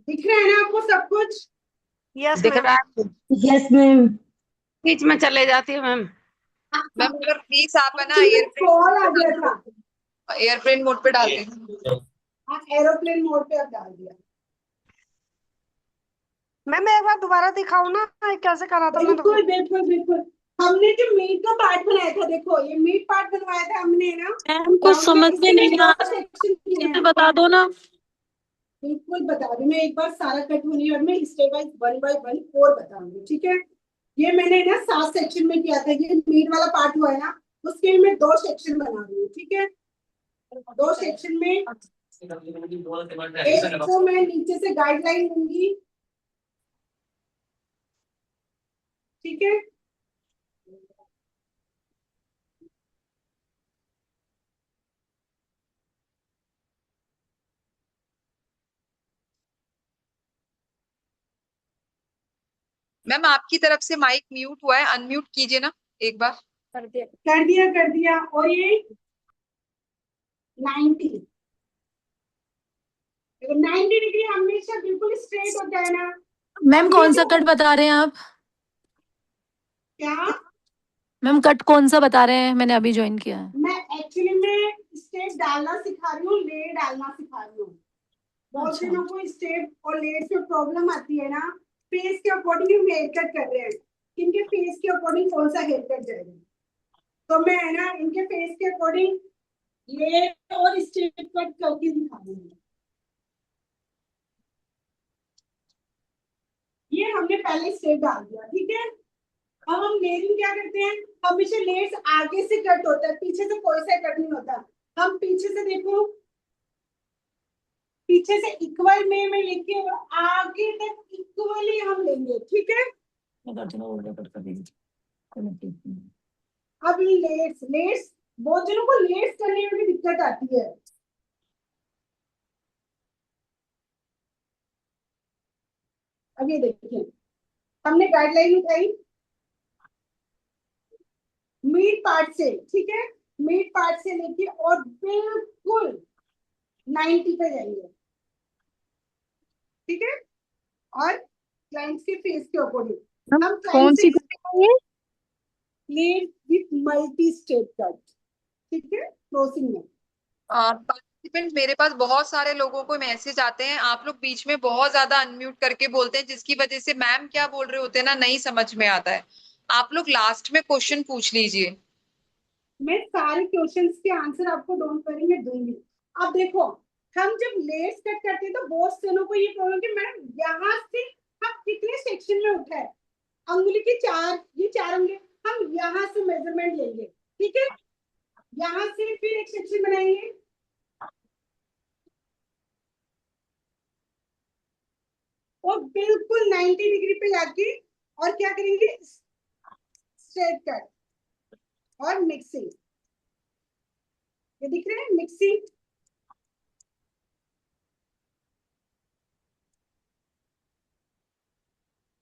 दिख रहा है ना आपको सब कुछ? यस दिख मैम। रहा है। Yes ma'am. बीच में चले जाती है मैम। मैम अगर प्लीज आप है ना एक्चुअली मेरा कॉल आ गया था। एयरप्लेन मोड पे डाल दें। हाँ, एरोप्लेन मोड पे अब डाल दिया। मैम मैं एक बार दोबारा दिखाऊं ना, कैसे करा था मैंने? बिल्कुल बिल्कुल बिल्कुल। हमने जो मीट का पार्ट बनाया था, देखो ये मीट पार्ट बनवाया था हमने ना। मैम कुछ और हमने समझ में इसके लिए नहीं दो आ रहा, सेक्शन किए जल्दी हैं। बता दो ना। बिल्कुल बता दूं, मैं एक बार सारा कट होने और मैं स्टेप बाय वन और बताऊंगी, ठीक है? ये मैंने ना 7 सेक्शन में किया था। ये मीट वाला पार्ट हुआ है ना, उसके लिए मैं 2 सेक्शन बना रही हूँ, ठीक है? 2 सेक्शन में एक को मैं नीचे से गाइडलाइन दूंगी, ठीक है? मैम आपकी तरफ से माइक म्यूट हुआ है, अनम्यूट कीजिए ना एक बार। कर दिया। कर दिया कर दिया। और ये 90, देखो 90 डिग्री हमेशा बिल्कुल स्ट्रेट होता है ना। मैम अब ये कौन सा जो कट बता रहे हैं आप? क्या, मैम कट कौन सा बता रहे हैं? मैंने अभी ज्वाइन किया है। मैं एक्चुअली में स्टेप डालना सिखा रही हूँ, ले डालना सिखा रही हूँ। बहुत अच्छा। दिनों को स्टेप और लेट में प्रॉब्लम आती है ना। फेस के अकॉर्डिंग हम हेयर कट कर रहे हैं, इनके फेस के अकॉर्डिंग कौन सा हेयर कट जाएगा। तो मैं है ना इनके फेस के अकॉर्डिंग ले और स्टेप कट करके दिखा दूंगी। ये हमने पहले स्टेप डाल दिया, ठीक है? अब हम लेयरिंग क्या करते हैं, हमेशा लेयर्स आगे से कट होता है, पीछे से कोई सा कट नहीं होता। हम पीछे से देखो, पीछे से इक्वल में मैं लेके और आगे तक इक्वली हम लेंगे, ठीक है? मैं करती हूँ, और कट कर दीजिए। कोई दिक्कत नहीं। अब लेयर्स लेयर्स बहुत जनों को लेयर्स करने में भी दिक्कत आती है। अब ये देखिए, हमने गाइडलाइन उठाई मिड पार्ट से, ठीक है? मिड पार्ट से लेके और बिल्कुल 90 पे जाएंगे, ठीक है? और क्लाइंट्स के फेस के अकॉर्डिंग मैम हम कौन क्लाइंट सी से कट है ये? Layered with multi step cut, ठीक है, क्लोजिंग में। पार्टिसिपेंट मेरे पास बहुत सारे लोगों को मैसेज आते हैं, आप लोग बीच में बहुत ज्यादा अनम्यूट करके बोलते हैं, जिसकी वजह से मैम क्या बोल रहे होते हैं ना नहीं समझ में आता है। आप लोग लास्ट में क्वेश्चन पूछ लीजिए। मैं सारे क्वेश्चंस के आंसर आपको डोंट वरी मैं दूंगी। अब देखो, हम जब लेयर्स कट करते हैं तो बहुत जनों को ये प्रॉब्लम कि मैडम यहाँ से हम कितने सेक्शन में उठाए, अंगुली की चार, ये 4 उंगली, हम यहाँ से मेजरमेंट लेंगे, ठीक है? यहाँ से फिर एक सेक्शन बनाएंगे और बिल्कुल 90 डिग्री पे जाके और क्या करेंगे, स्ट्रेट कट और मिक्सिंग। ये दिख रहा है मिक्सिंग।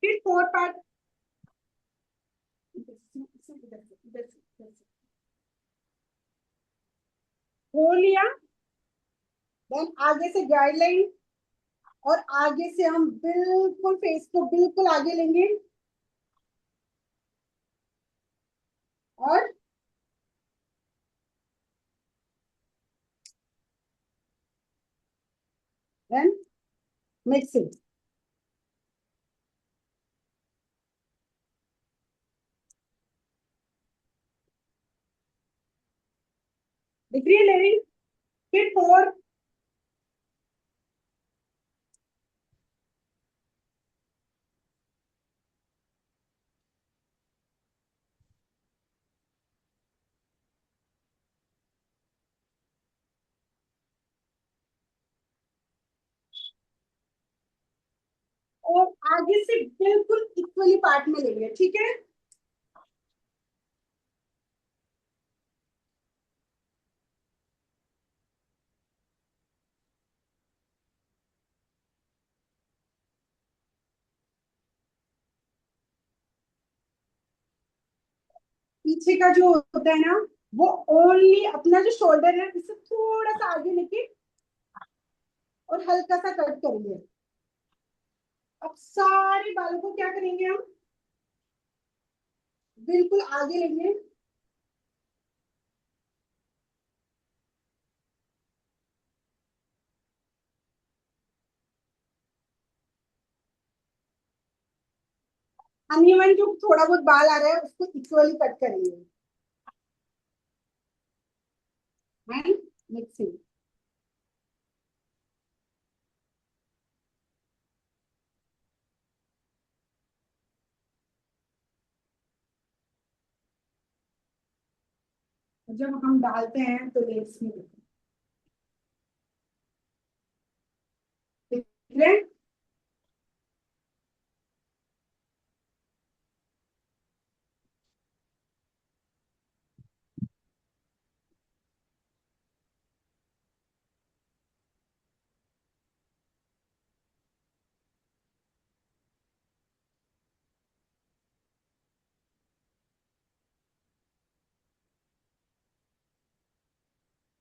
फिर 4 पार्ट हो लिया। देन आगे से गाइडलाइन और आगे से हम बिल्कुल फेस को बिल्कुल आगे लेंगे और देन मिक्सिंग। दिख रही है लेयरिंग? फिर 4, और आगे से बिल्कुल इक्वली पार्ट में लेंगे, ठीक है? पीछे का जो होता है ना, वो ओनली अपना जो शोल्डर है इससे थोड़ा सा आगे लेके और हल्का सा कट करेंगे। अब सारे बालों को क्या करेंगे हम, बिल्कुल आगे लेंगे। अनइवन जो थोड़ा बहुत बाल आ रहा है उसको इक्वली कट करेंगे, है मिक्सिंग। जब हम डालते हैं तो लेट्स में दिख रहे हैं?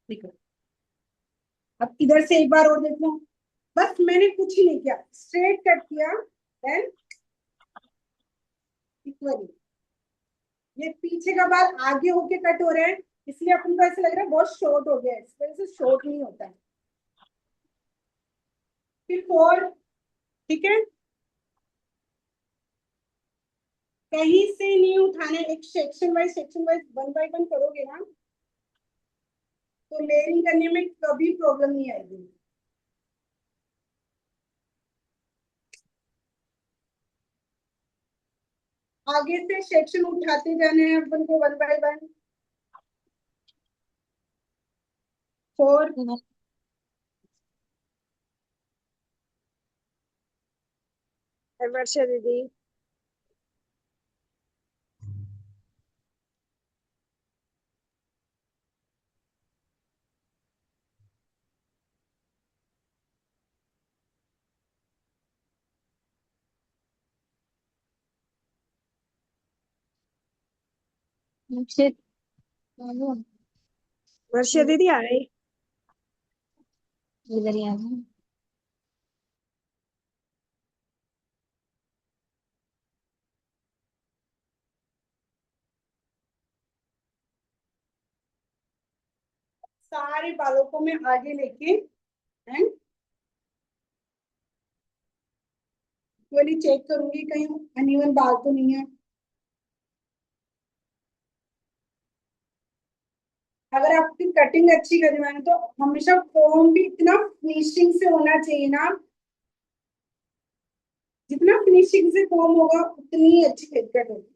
देखो, अब इधर से एक बार और देखो। बस मैंने कुछ ही नहीं किया, स्ट्रेट कट किया, देन इक्वली। ये पीछे का बाल आगे होके कट हो रहा है, इसलिए अपन को ऐसा लग रहा है बहुत शॉर्ट हो गया है, इस वजह से शॉर्ट नहीं होता है। फिर 4, ठीक है, कहीं से नहीं उठाना है, एक सेक्शन वाइज 1 बाय 1 करोगे ना तो लेयरिंग करने में कभी प्रॉब्लम नहीं आएगी। आगे से सेक्शन उठाते जाने हैं अपन को 1 बाय 1। 4, वर्षा दीदी। वर्षा दीदी आ रही। इधर ही आ सारे बालों को मैं आगे लेके एंड इक्वली चेक करूंगी कहीं अनइवन बाल तो नहीं है। अगर आपकी कटिंग अच्छी करनी है तो हमेशा फॉर्म भी इतना फिनिशिंग से होना चाहिए ना, जितना फिनिशिंग से फॉर्म होगा उतनी ही अच्छी हेयर कट होगी।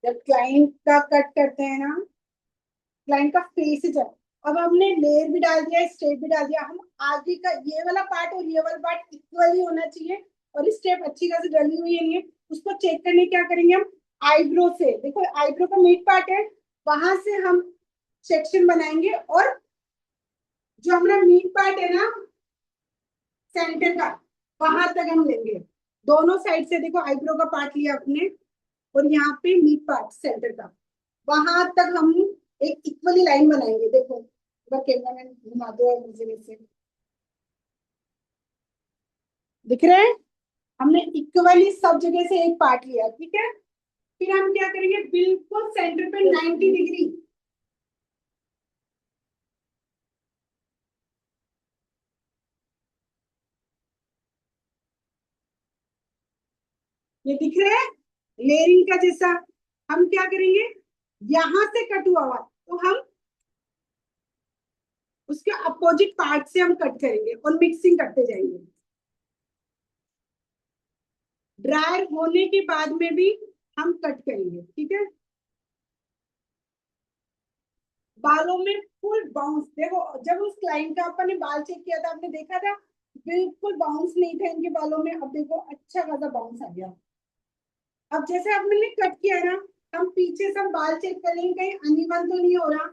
जब क्लाइंट का कट करते हैं ना, क्लाइंट का फेस ही चल, अब हमने लेयर भी डाल दिया, स्टेप भी डाल दिया, हम आगे का ये वाला पार्ट और ये वाला पार्ट इक्वली होना चाहिए, और स्टेप अच्छी खासी डली हुई है नहीं है उसको चेक करने क्या करेंगे हम, आईब्रो से, देखो आईब्रो का मिड पार्ट है, वहां से हम सेक्शन बनाएंगे, और जो हमारा मिड पार्ट है ना सेंटर का, वहां तक हम लेंगे। दोनों साइड से देखो, आईब्रो का पार्ट लिया अपने, और यहाँ पे मिड पार्ट सेंटर का, वहां तक हम एक इक्वली लाइन बनाएंगे। देखो कैमरा मैन घुमा दो मुझे से, दिख रहे हैं? हमने इक्वली सब जगह से एक पार्ट लिया, ठीक है। फिर हम क्या करेंगे, बिल्कुल सेंटर पे 90 डिग्री, ये दिख रहा है लेयरिंग का जैसा। हम क्या करेंगे, यहां से कट हुआ हुआ तो हम उसके अपोजिट पार्ट से हम कट करेंगे और मिक्सिंग करते जाएंगे। ड्रायर होने के बाद में भी हम कट करेंगे, ठीक है। बालों में फुल बाउंस, देखो जब उस क्लाइंट का अपन ने बाल चेक किया था, आपने देखा था बिल्कुल बाउंस नहीं था इनके बालों में, अब देखो अच्छा खासा बाउंस आ गया। अब जैसे आपने कट किया ना, हम पीछे पीछे से हम बाल चेक कर लेंगे कहीं अनइवन तो नहीं हो रहा।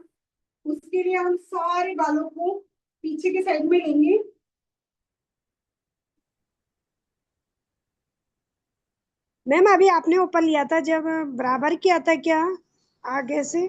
उसके लिए हम सारे बालों को पीछे के साइड में लेंगे। मैम अभी आपने ऊपर लिया था जब बराबर किया था क्या आगे से?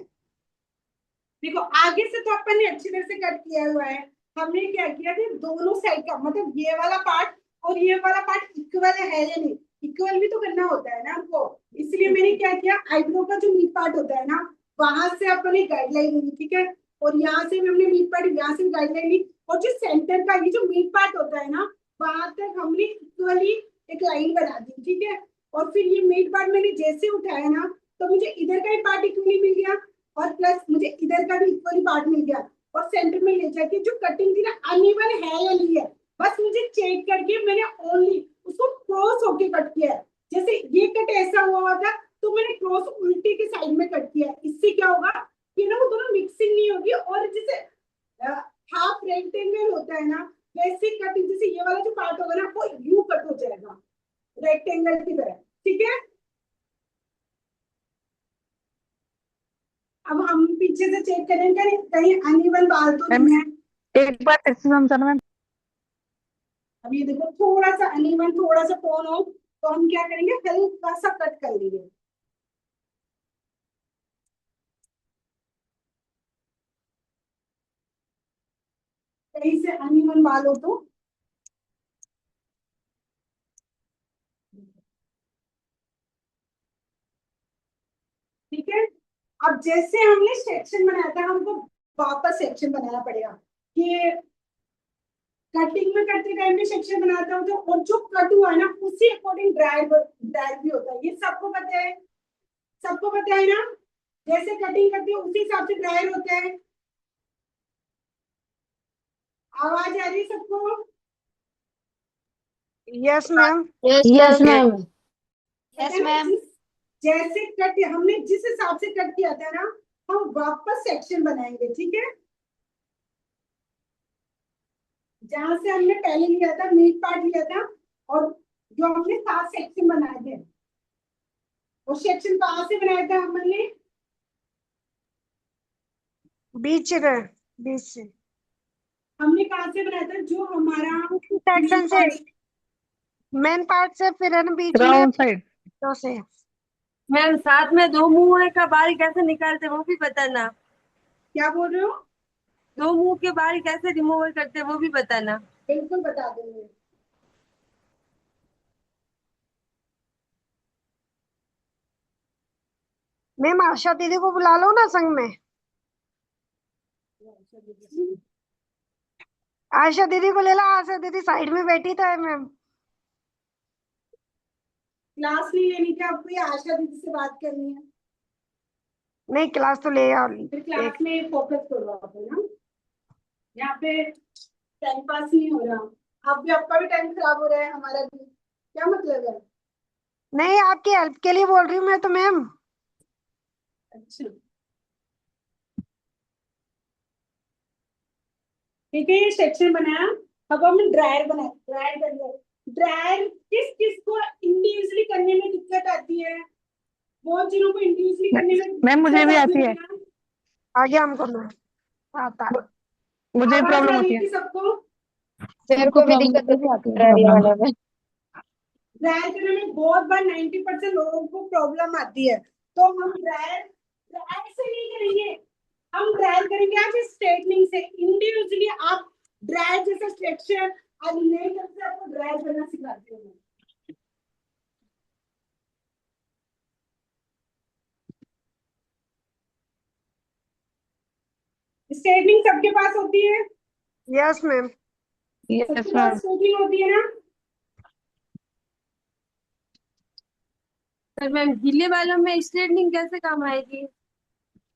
देखो आगे से तो अपन ने अच्छी तरह से कट किया हुआ है। हमने क्या किया था, दोनों साइड का मतलब ये वाला पार्ट और ये वाला पार्ट इक्वल है या नहीं, इक्वल भी तो करना होता है ना हमको। इसलिए मैंने क्या किया, आईब्रो का जो मिड पार्ट होता है ना, वहां से अपन एक गाइडलाइन ली, ठीक है। और यहाँ से भी हमने मिड पार्ट, यहाँ से भी गाइडलाइन ली। और जो सेंटर का ये जो मिड पार्ट होता है ना, वहां तक हमने इक्वली एक लाइन बना दी, ठीक है। और फिर ये मिड पार्ट मैंने जैसे उठाया ना, तो मुझे इधर का ही पार्ट इक्वली मिल गया और प्लस मुझे इधर का भी इक्वली पार्ट मिल गया। और सेंटर में ले जाके जो कटिंग थी ना, अनइवन है या नहीं है, बस मुझे चेक करके मैंने ओनली उसको क्रॉस होके कट किया है। जैसे ये कट ऐसा हुआ था तो मैंने क्रॉस उल्टे के साइड में कट किया है। इससे क्या होगा कि ना वो दोनों मिक्सिंग नहीं होगी, और जैसे हाफ रेक्टेंगल होता है ना, वैसे कटिंग जैसे ये वाला जो पार्ट होगा ना वो यू कट हो जाएगा रेक्टेंगल की तरह, ठीक है। अब हम पीछे से चेक करेंगे कहीं अनइवन बाल तो नहीं है। एक बार फिर से समझाना मैम। अब ये देखो थोड़ा सा अनइवन, थोड़ा सा टोन हो, तो हम क्या करेंगे, हल्का सा कट कर लेंगे। कहीं से अनइवन बाल हो तो ठीक है। अब जैसे हमने सेक्शन बनाया था, हमको वापस सेक्शन बनाना पड़ेगा। ये कटिंग में करते टाइम में सेक्शन बनाता हूँ तो, और जो कट हुआ है ना उसी अकॉर्डिंग ड्रायर ड्रायर भी होता है, ये सबको पता है, सबको पता है ना। जैसे कटिंग करते हैं उसी हिसाब से ड्रायर होता है। आवाज आ रही है सबको? Yes ma'am. Yes ma'am. Yes ma'am. जैसे कट हमने जिस हिसाब से कट किया था ना, हम वापस सेक्शन बनाएंगे, ठीक है। जहां से हमने पहले लिया था, मिड पार्ट लिया था, और जो हमने 7 सेक्शन बनाए थे, वो सेक्शन कहाँ से बनाया था हमने? बीच से, बीच से हमने कहाँ से बनाया था, जो हमारा सेक्शन mid से, part- मेन पार्ट से, फिर है ना बीच में राउंड साइड। तो से। मैम साथ में दो मुंह का बाल कैसे निकालते वो भी बताना। क्या बोल रहे हो? दो मुंह के बाल कैसे रिमूवल करते वो भी बताना। बिल्कुल बता देंगे। मैम आशा दीदी को बुला लो ना संग में। आशा दीदी को ले लो, आशा दीदी साइड में बैठी तो है मैम। क्लास नहीं लेनी क्या आपको, या आशा दीदी से बात करनी है? नहीं क्लास तो ले आओ। फिर क्लास में फोकस करो आप, है ना। यहाँ पे टाइम पास नहीं हो रहा, आप भी, आपका भी टाइम खराब हो रहा है, हमारा भी, क्या मतलब है? नहीं आपकी हेल्प के लिए बोल रही हूँ मैं तो मैम। अच्छा ठीक है, ये सेक्शन बनाया। अब हम ड्रायर बनाए, ड्रायर करिए। ड्रायर किस किस को इंडिविजुअली करने में दिक्कत आती है? बहुत जिनों को इंडिविजुअली करने में मैम मुझे भी आती है, ना? आगे हमको मैम आता है। मुझे आवाज प्रॉब्लम आ होती रही है। थी सबको? मेरे को भी दिक्कत आती है ड्रायर में। ड्रायर करने में बहुत बार 90% लोगों को प्रॉब्लम आती है। तो हम ड्रायर ड्रायर से नहीं करेंगे, हम ड्रायर करेंगे आज स्ट्रेटनिंग से। इंडिविजुअली आप ड्रायर जैसा स्ट्रक्चर आज नहीं करते, आपको ड्रायर करना सिखाती हूँ मैं। स्ट्रेटनिंग सबके पास होती है? Yes ma'am. यस सबके मैम। पास स्ट्रेटनिंग होती है ना? पर मैम गीले बालों में स्ट्रेटनिंग कैसे काम आएगी?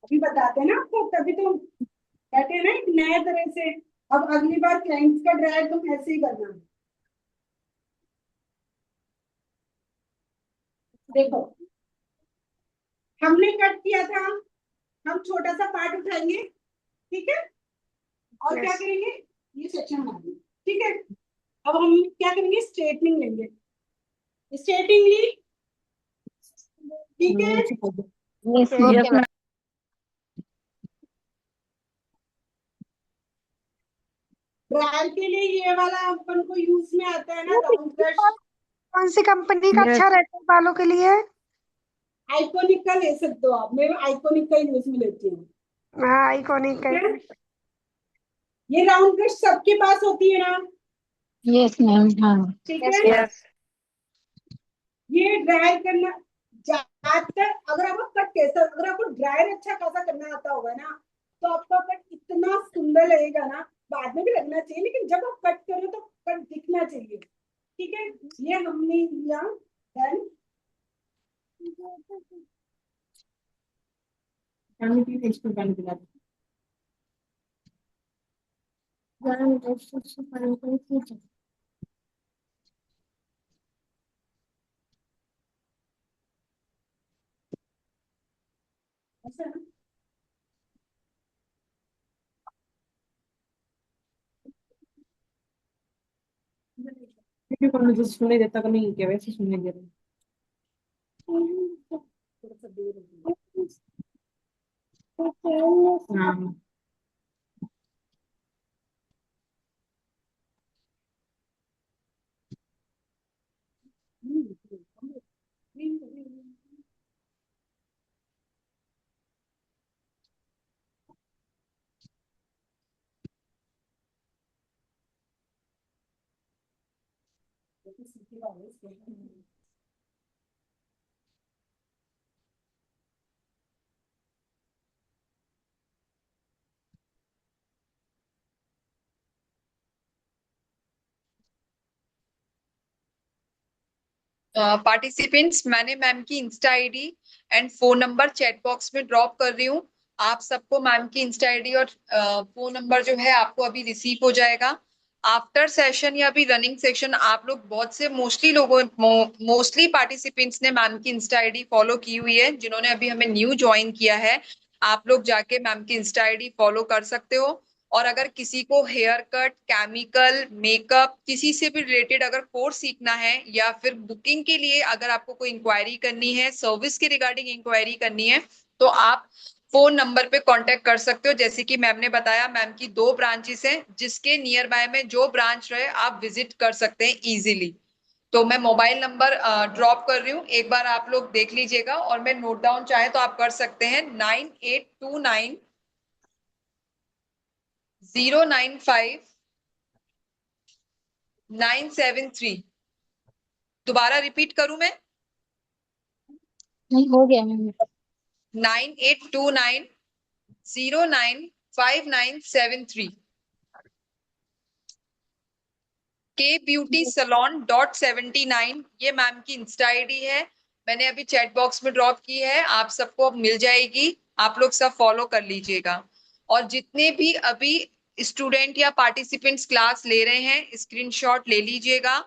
अभी बताते हैं ना आपको, तभी तो बैठे हैं ना एक नए तरह से। अब अगली बार क्लाइंट्स का ड्रायर तुम ऐसे ही करना। देखो हमने कट किया था, हम छोटा सा पार्ट उठाएंगे, ठीक है। और क्या Yes. करेंगे, ये सेक्शन बना देंगे, ठीक है। अब हम क्या करेंगे, स्ट्रेटनिंग लेंगे। स्ट्रेटनिंग ली, ठीक है। Yes Okay. Yes ma'am. Dryer के लिए ये वाला अपन को यूज में आता है ना, ये राउंड ब्रश। कौन सी कंपनी का Yes. अच्छा रहता है बालों के लिए? आइकॉनिक का ले सकते हो आप, मैं आइकॉनिक का यूज में लेती हूँ। हाँ, आइकॉनिक का ठीक है? ये राउंड ब्रश सबके पास होती है ना, यस मैम। हाँ। ठीक Yes, है। यस। ये ड्रायर करना ज्यादातर, अगर आपको कट कैसा, अगर आपको ड्रायर अच्छा खासा करना आता होगा ना, तो आपका कट इतना सुंदर लगेगा ना, बाद में भी लगना चाहिए, लेकिन जब आप कट करो तो कट दिखना चाहिए। ठीक है, ये हमने लिया। डन। ऐसा ना? वीडियो कॉल में जो सुनने देता का नहीं, क्या वैसे सुनने दे रहा थोड़ा सा दूर रखिए। हाँ। पार्टिसिपेंट्स, मैंने मैम की Insta ID and phone number chat box में ड्रॉप कर रही हूँ। आप सबको मैम की इंस्टा आईडी और फोन नंबर जो है आपको अभी रिसीव हो जाएगा। आफ्टर सेशन या अभी रनिंग सेशन आप लोग बहुत से मोस्टली पार्टिसिपेंट्स ने मैम की इंस्टा आईडी फॉलो की हुई है। जिन्होंने अभी हमें न्यू ज्वाइन किया है, आप लोग जाके मैम की इंस्टा आईडी फॉलो कर सकते हो। और अगर किसी को हेयर कट, केमिकल, मेकअप, किसी से भी रिलेटेड अगर कोर्स सीखना है, या फिर बुकिंग के लिए अगर आपको कोई इंक्वायरी करनी है, सर्विस के रिगार्डिंग इंक्वायरी करनी है, तो आप फोन नंबर पे कांटेक्ट कर सकते हो। जैसे कि मैम ने बताया, मैम की 2 ब्रांचेस हैं, जिसके नियर बाय में जो ब्रांच रहे आप विजिट कर सकते हैं इजीली। तो मैं मोबाइल नंबर ड्रॉप कर रही हूँ, एक बार आप लोग देख लीजिएगा, और मैं नोट डाउन चाहे तो आप कर सकते हैं। 9829 095 973। दोबारा रिपीट करूं मैं? नहीं हो गया मैम। 9829 095 973। KBeautySalon.79 ये मैम की इंस्टा आईडी है। मैंने अभी चैट बॉक्स में ड्रॉप की है, आप सबको अब मिल जाएगी। आप लोग सब फॉलो कर लीजिएगा। और जितने भी अभी स्टूडेंट या पार्टिसिपेंट्स क्लास ले रहे हैं, स्क्रीनशॉट ले लीजिएगा।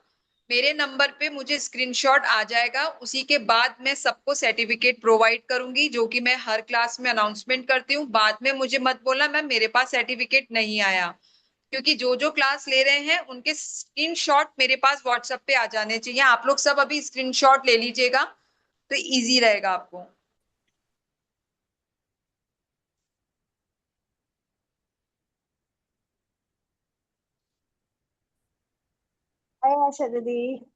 मेरे नंबर पे मुझे स्क्रीनशॉट आ जाएगा, उसी के बाद मैं सबको सर्टिफिकेट प्रोवाइड करूंगी, जो कि मैं हर क्लास में अनाउंसमेंट करती हूँ। बाद में मुझे मत बोलना मैम मेरे पास सर्टिफिकेट नहीं आया, क्योंकि जो जो क्लास ले रहे हैं उनके स्क्रीनशॉट मेरे पास व्हाट्सएप पे आ जाने चाहिए। आप लोग सब अभी स्क्रीनशॉट ले लीजिएगा, तो इजी रहेगा आपको। हाय आशा दीदी।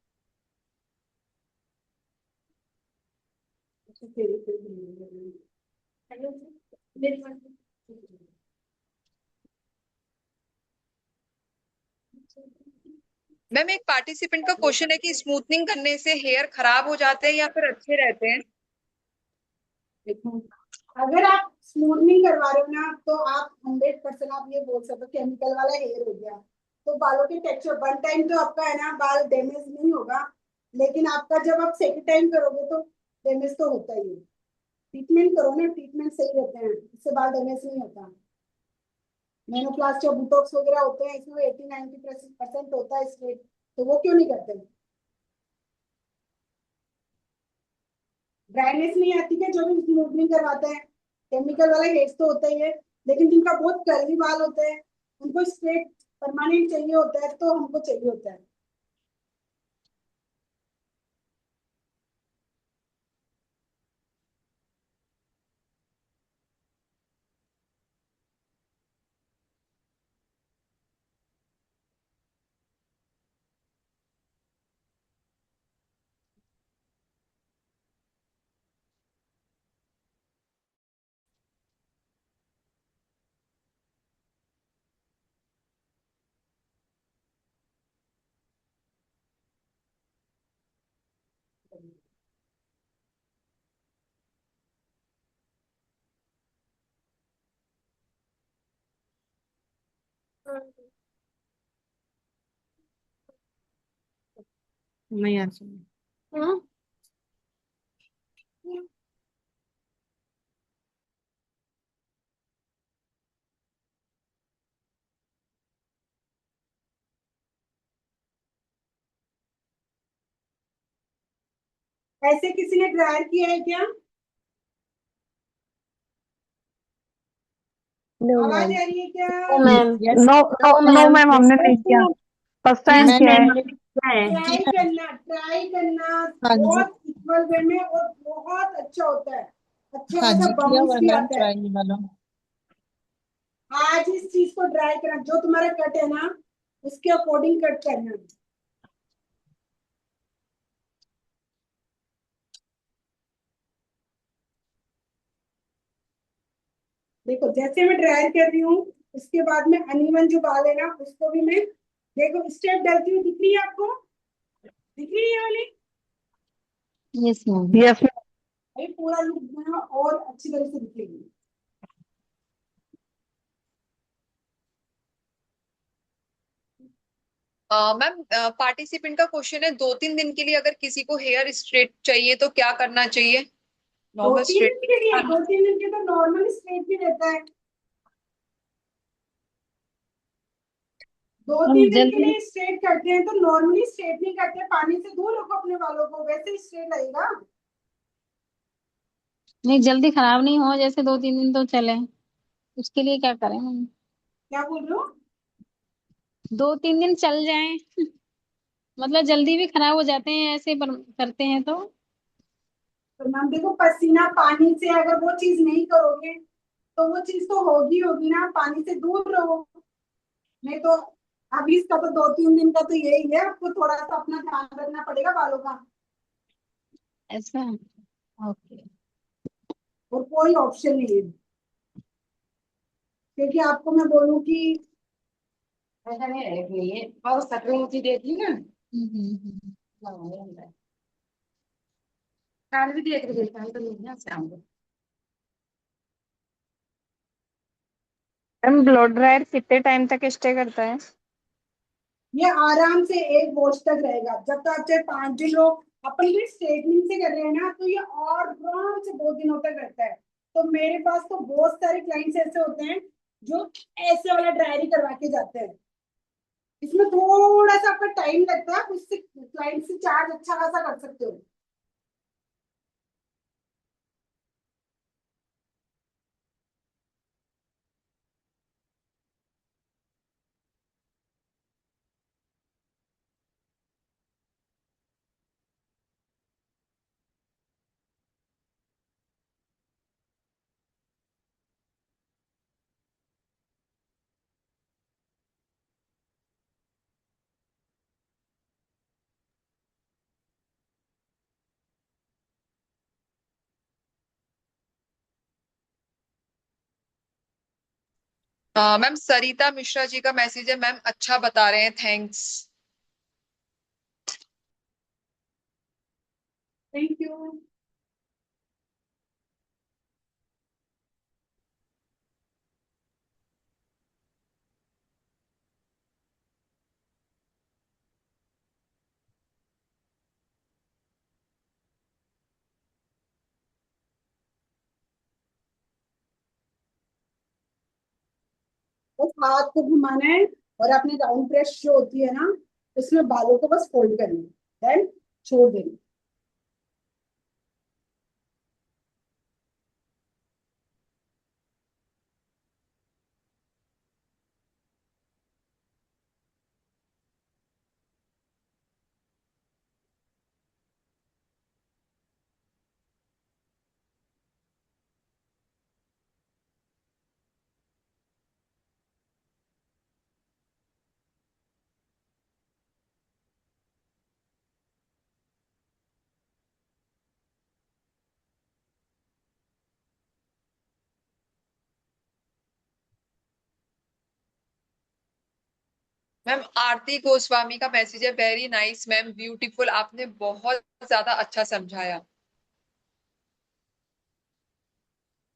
मैम एक पार्टिसिपेंट का क्वेश्चन है कि स्मूथनिंग करने से हेयर खराब हो जाते हैं या फिर अच्छे रहते हैं? देखो, अगर आप स्मूथनिंग करवा रहे हो ना, तो आप 100% आप ये बोल सकते हो केमिकल वाला हेयर हो गया, तो बालों के टेक्सचर वन टाइम तो आपका है ना बाल डैमेज नहीं होगा, लेकिन आपका जब आप सेकंड टाइम करोगे तो डैमेज तो होता ही है। ट्रीटमेंट करो ना, ट्रीटमेंट सही रहते हैं, इससे बाल डैमेज नहीं होता। मेनोप्लास्टी और बुटॉक्स वगैरह होते हैं, इसमें 80-90% होता है स्ट्रेट, तो वो क्यों नहीं करते? ड्राइनेस नहीं आती क्या जो भी स्मूथनिंग करवाते हैं? केमिकल वाला हेयर तो होता ही है, लेकिन जिनका बहुत कर्ली बाल होते हैं उनको स्ट्रेट परमानेंट चाहिए होता है, तो हमको चाहिए होता है। नहीं यार सुन। ऐसे किसी ने ड्रायर किया है क्या? नो आवाज मैम। आ रही है क्या? No ma'am. Yes no no no ma'am. Ma'am हमने नहीं किया, फर्स्ट टाइम यस किया है। मैम। ट्राई करना हाँ जी। बहुत इक्वल वे में और बहुत अच्छा होता है। अच्छा हाँ खासा जी, किया हुआ बाउंस है भी मैम, आता है। ट्राई वाला। आज इस चीज को ट्राई करना, जो तुम्हारा कट है ना उसके अकॉर्डिंग कट करना। देखो जैसे मैं ड्राई कर रही हूँ, उसके बाद में अनइवन जो बाल है ना उसको भी मैं, देखो स्टेप डालती हुई दिख रही है आपको? दिख रही है ये वाली? Yes ma'am. यस भाई पूरा लुक बनाओ और अच्छी तरह से दिखेगी। मैम, पार्टिसिपेंट का क्वेश्चन है, 2-3 दिन के लिए अगर किसी को हेयर स्ट्रेट चाहिए तो क्या करना चाहिए? दो नॉर्मल तीन दिन के लिए, स्ट्रेट। 2-3 दिन के तो नॉर्मली स्ट्रेट भी रहता है। दो हम तीन दिन के जल्दी, लिए स्ट्रेट करते हैं तो नॉर्मली स्ट्रेट नहीं करते, पानी से धो लो अपने बालों को, वैसे ही स्ट्रेट रहेगा। नहीं, जल्दी खराब नहीं हो, जैसे 2-3 दिन तो चले, उसके लिए क्या करें हम? क्या बोल रहे हो? 2-3 दिन चल जाएं, मतलब जल्दी भी खराब हो जाते हैं ऐसे पर करते हैं तो। तो मैम देखो, पसीना पानी से अगर वो चीज नहीं करोगे तो वो चीज तो होगी होगी ना, पानी से दूर रहो। नहीं तो अभी इसका तो 2-3 दिन का तो यही है, आपको थोड़ा सा अपना ध्यान रखना पड़ेगा बालों का। ऐसा। ओके। और कोई ऑप्शन नहीं है, क्योंकि आपको मैं बोलूँ कि ऐसा नहीं रहेगा, ये बहुत सकरी ऊंची देती ना। कान भी देख रही है, तो नहीं है शाम को। मैम ब्लो ड्रायर कितने टाइम तक स्टे करता है? ये आराम से एक वॉश तक रहेगा, जब तक आप चाहे 5 दिन हो। अपन भी स्ट्रेटनिंग से कर रहे हैं ना, तो ये और आराम से 2 दिनों तक रहता है। तो मेरे पास तो बहुत सारे क्लाइंट्स ऐसे होते हैं जो ऐसे वाला ड्रायरी करवा के जाते हैं। इसमें थोड़ा सा आपका टाइम लगता है, उससे क्लाइंट से चार्ज अच्छा खासा कर सकते हो। मैम, सरिता मिश्रा जी का मैसेज है, मैम अच्छा बता रहे हैं, थैंक्स। Thank you. बस हाथ को घुमाना है और अपनी राउंड ब्रश जो होती है ना, उसमें बालों को बस फोल्ड करना है, देन छोड़ देना। मैम आरती गोस्वामी का मैसेज है, वेरी नाइस मैम, ब्यूटीफुल, आपने बहुत ज्यादा अच्छा समझाया।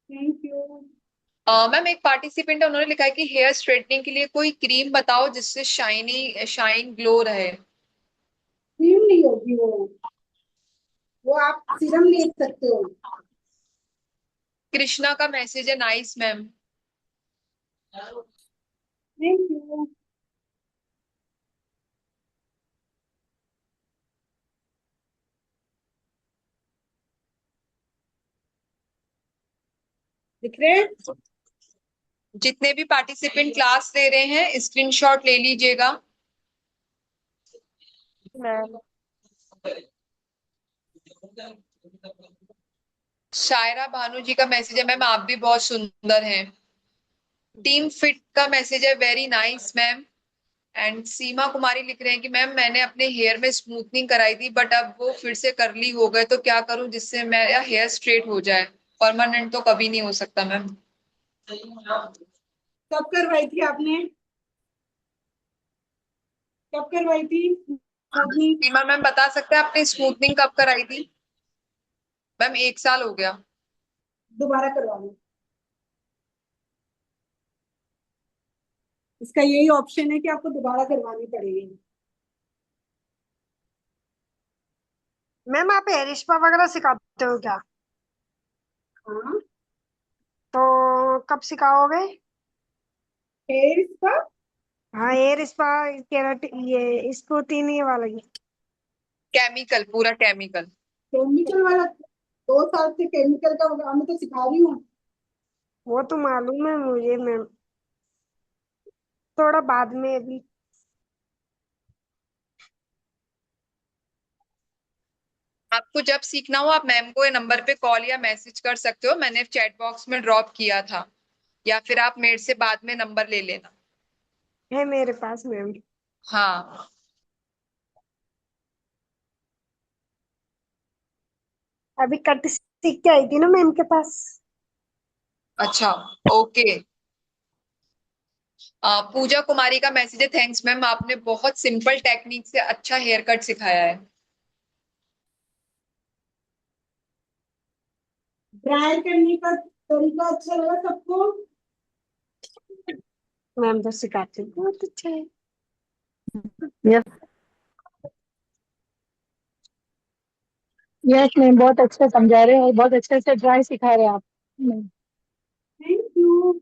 Thank you. मैम एक पार्टिसिपेंट है, उन्होंने लिखा है कि हेयर स्ट्रेटनिंग के लिए कोई क्रीम बताओ जिससे शाइन ग्लो रहे। क्रीम नहीं होगी वो आप सीरम ले सकते हो। कृष्णा का मैसेज है, नाइस मैम। Thank you. दिख रहे हैं? जितने भी पार्टिसिपेंट क्लास ले रहे हैं स्क्रीनशॉट ले लीजिएगा। मैम शायरा भानु जी का मैसेज है, मैम आप भी बहुत सुंदर हैं। टीम फिट का मैसेज है, वेरी नाइस मैम। एंड सीमा कुमारी लिख रहे हैं कि मैम मैंने अपने हेयर में स्मूथनिंग कराई थी बट अब वो फिर से कर्ली हो गए, तो क्या करूं जिससे मेरा हेयर स्ट्रेट हो जाए। परमानेंट तो कभी नहीं हो सकता मैम। कब करवाई थी आपने? कब करवाई थी स्मूथनिंग? सीमा मैम बता सकते हैं आपने स्मूथनिंग कब कराई थी? मैम 1 साल हो गया। दोबारा करवा लो। इसका यही ऑप्शन है कि आपको दोबारा करवानी पड़ेगी। मैम आप हेयर स्पा वगैरह सिखाते हो क्या? हाँ। तो कब सिखाओगे? हेयर स्पा हाँ हेयर स्पा, केराटिन, ये स्कूटी नहीं वाला ये। केमिकल, पूरा केमिकल। केमिकल वाला 2 साल से केमिकल का मैं तो सिखा रही हूँ। वो तो मालूम है मुझे मैम, थोड़ा बाद में अभी। आपको जब सीखना हो आप मैम को ये नंबर पे कॉल या मैसेज कर सकते हो, मैंने चैट बॉक्स में ड्रॉप किया था, या फिर आप मेरे से बाद में नंबर ले लेना। है मेरे पास मैम। हाँ। अभी कट सीख के आई थी ना मैम के पास। अच्छा, ओके। पूजा कुमारी का मैसेज है, थैंक्स मैम, आपने बहुत सिंपल टेक्निक से अच्छा हेयर कट सिखाया है। ड्राई करने का तरीका अच्छा लगा सबको? मैम तो सिखाती बहुत अच्छा है। यस यस मैम, बहुत अच्छे समझा रहे हैं और बहुत अच्छे से ड्राई सिखा रहे हैं आप। Thank you.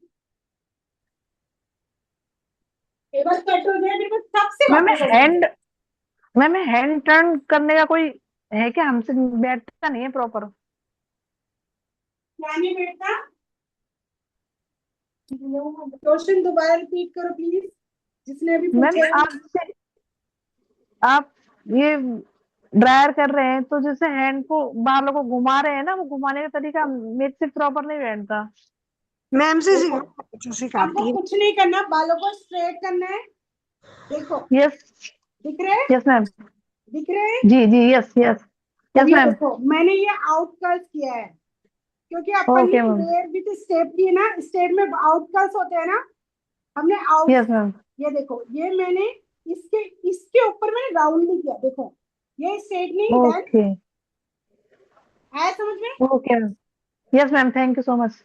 एक बार कट हो जाए फिर मैं सबसे मैम वापस आ जाऊंगी। हैंड मैम हैंड टर्न करने का कोई है क्या? हमसे बैठता नहीं है प्रॉपर। क्या नहीं बेटा? क्वेश्चन दोबारा रिपीट करो प्लीज, जिसने अभी मैम पूछा है। आप ये ड्रायर कर रहे हैं तो जैसे हैंड को बालों को घुमा रहे हैं ना, वो घुमाने का तरीका मेरे से प्रॉपर नहीं बैठता। मैम से देखो, जो हमको सिखाती है। कुछ नहीं करना, बालों को स्ट्रेट करना है। देखो, यस दिख रहे हैं? Yes ma'am. दिख रहे हैं? जी जी यस यस अब यस ये मैम। देखो, मैंने ये आउट कर्स किया है क्योंकि अपन ओके ने मैम। फ्लेयर विद स्टेप की है ना, स्टेप में आउट कर्स होते हैं ना, हमने आउट। Yes ma'am. ये देखो, ये मैंने इसके इसके ऊपर मैंने राउंड नहीं किया। देखो, ये स्ट्रेटनिंग देन ओके है, समझ में? Okay ma'am. Yes ma'am, thank you so much.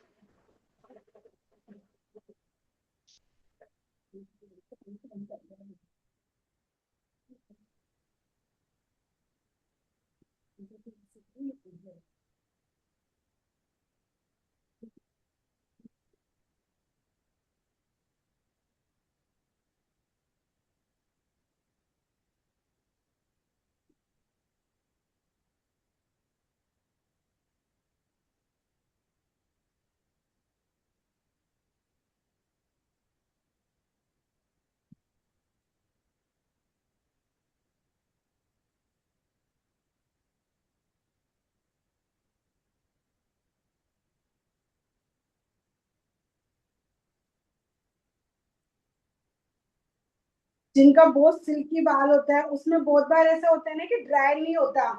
जिनका बहुत सिल्की बाल होता है उसमें बहुत बार ऐसा होता है ना कि ड्राई नहीं होता,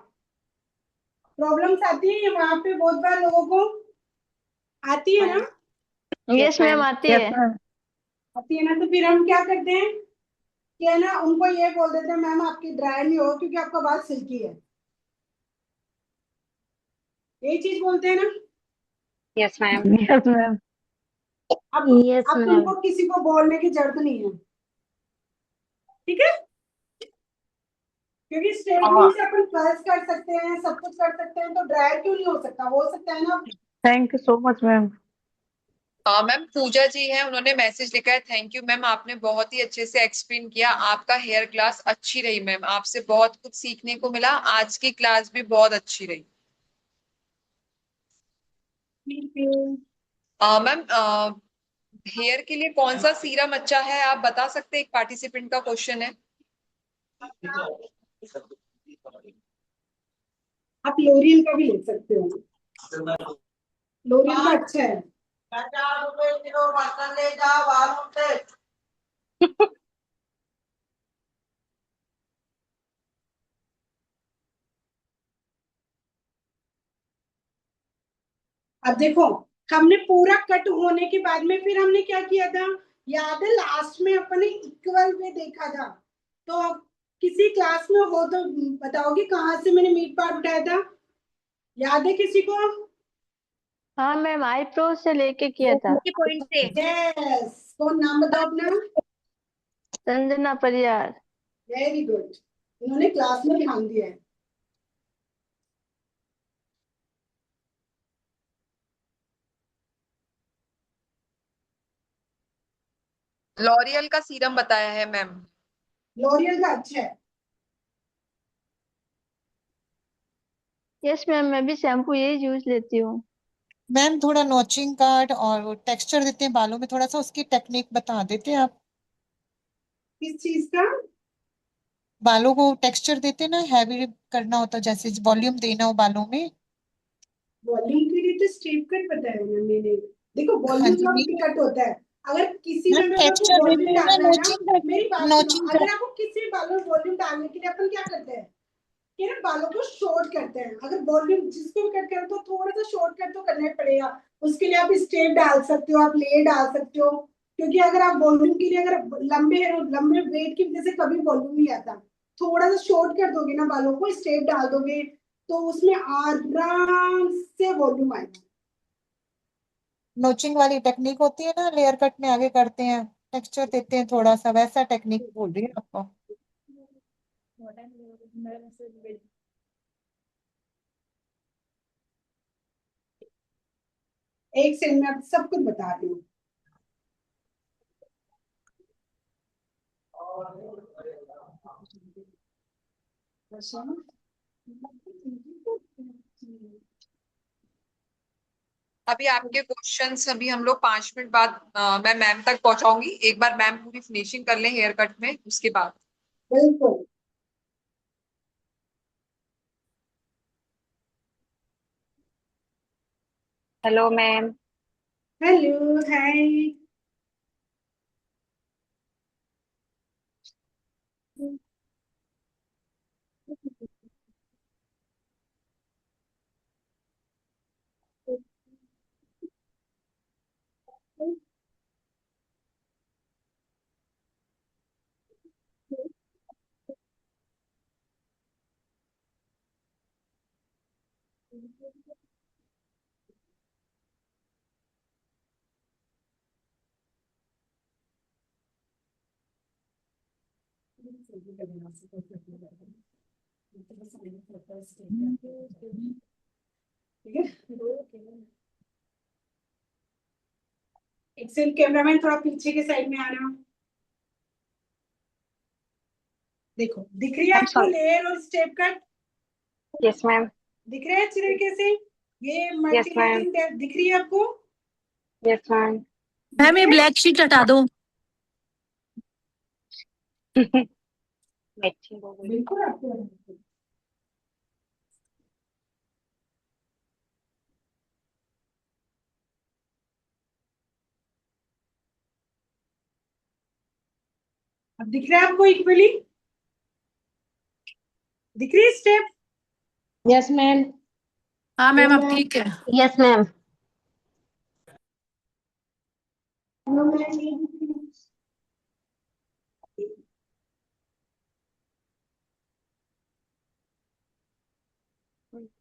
प्रॉब्लम्स आती है वहां पे, बहुत बार लोगों को आती है ना। यस मैम आती है। है। आती है ना, तो फिर हम क्या करते हैं? कि है ना, उनको ये बोल देते हैं मैम आपकी ड्राई नहीं हो क्योंकि आपका बाल सिल्की है, यही चीज बोलते हैं ना। Yes ma'am. Yes ma'am. अब यस अब मैम। तुमको किसी को बोलने की जरूरत नहीं है, ठीक है, क्योंकि स्ट्रेटनिंग से अपन कर्ल्स कर सकते हैं, सब कुछ कर सकते हैं, तो ड्रायर क्यों नहीं हो सकता है ना। Thank you so much ma'am. Ma'am Pooja ji हैं, उन्होंने मैसेज लिखा है, थैंक यू मैम, आपने बहुत ही अच्छे से एक्सप्लेन किया, आपका हेयर क्लास अच्छी रही मैम, आपसे बहुत कुछ सीखने को मिला, आज की क्लास भी बहुत अच्छी रही। मैम हेयर के लिए कौन सा सीरम अच्छा है आप बता सकते हैं? एक पार्टिसिपेंट का क्वेश्चन है। आप लोरियल का भी ले सकते हो, लोरियल का अच्छा है। अब देखो, हमने पूरा कट होने के बाद में फिर हमने क्या किया था, याद है लास्ट में अपने इक्वल में देखा था, तो किसी क्लास में हो तो बताओगे कहाँ से मैंने मीट पार्ट उठाया था, याद है किसी को? हाँ मैम, आईब्रो से लेके किया था। पॉइंट से। यस, कौन नाम बताओ अपना? संजना परियार। वेरी गुड, इन्होंने क्लास में ध्यान दिया है। लॉरियल का सीरम बताया है मैम। लोरियल का अच्छा है। यस मैम, मैं भी शैम्पू यही यूज लेती हूँ। मैम थोड़ा नोचिंग कार्ड और टेक्सचर देते हैं बालों में, थोड़ा सा उसकी टेक्निक बता देते हैं आप? किस चीज का? बालों को टेक्सचर देते हैं ना, हैवी करना होता है, जैसे वॉल्यूम देना हो बालों में। वॉल्यूम के लिए तो स्टेप कट बताया ना मैंने। देखो हाँ वॉल्यूम जी का भी नहीं, कट होता है, अगर किसी मैम में भी आपको टेक्सचर देते वॉल्यूम हैं ना, डालना है ना, नोचिंग कार्ड। मेरी बात सुनो, नोचिंग अगर कार्ड। आपको किसी भी बालों में वॉल्यूम डालने के लिए अपन क्या करते हैं कि ना बालों को शॉर्ट करते हैं, अगर वॉल्यूम जिसको भी कट करें तो थोड़ा सा शॉर्ट कट तो करना ही पड़ेगा, उसके लिए आप स्टेप डाल सकते हो, आप लेयर डाल सकते हो, क्योंकि अगर आप वॉल्यूम के लिए अगर लंबे हेयर लंबे वेट की वजह से कभी वॉल्यूम नहीं आता, थोड़ा सा शॉर्ट कर दोगे ना बालों को, स्टेप डाल दोगे तो उसमें आराम से वॉल्यूम आएगा। नोचिंग वाली टेक्निक होती है ना, लेयर कट में आगे करते हैं, टेक्सचर देते हैं थोड़ा सा, वैसा टेक्निक बोल रही है आपको। एक सेकंड में आप सब कुछ बता रही हूँ। अभी आपके क्वेश्चंस अभी हम लोग 5 मिनट बाद मैं मैम तक पहुंचाऊंगी, एक बार मैम पूरी फिनिशिंग कर ले हेयर कट में, उसके बाद। बिल्कुल। Hello ma'am. Hello hi. ठीक है, एक्सेल कैमरामैन थोड़ा पीछे के साइड में आना। देखो दिख रही है आपको लेयर और स्टेप कट? Yes ma'am. दिख रहा है अच्छी तरीके से? ये यस मैम। मल्टीलाइन दिख रही है आपको? Yes ma'am. मैम ये ब्लैक शीट हटा दो। मैचिंग हो गई। बिल्कुल आपको। अब दिख रहा है आपको इक्वली? दिख रही है स्टेप? Yes ma'am. हाँ मैम अब ठीक है। Yes ma'am.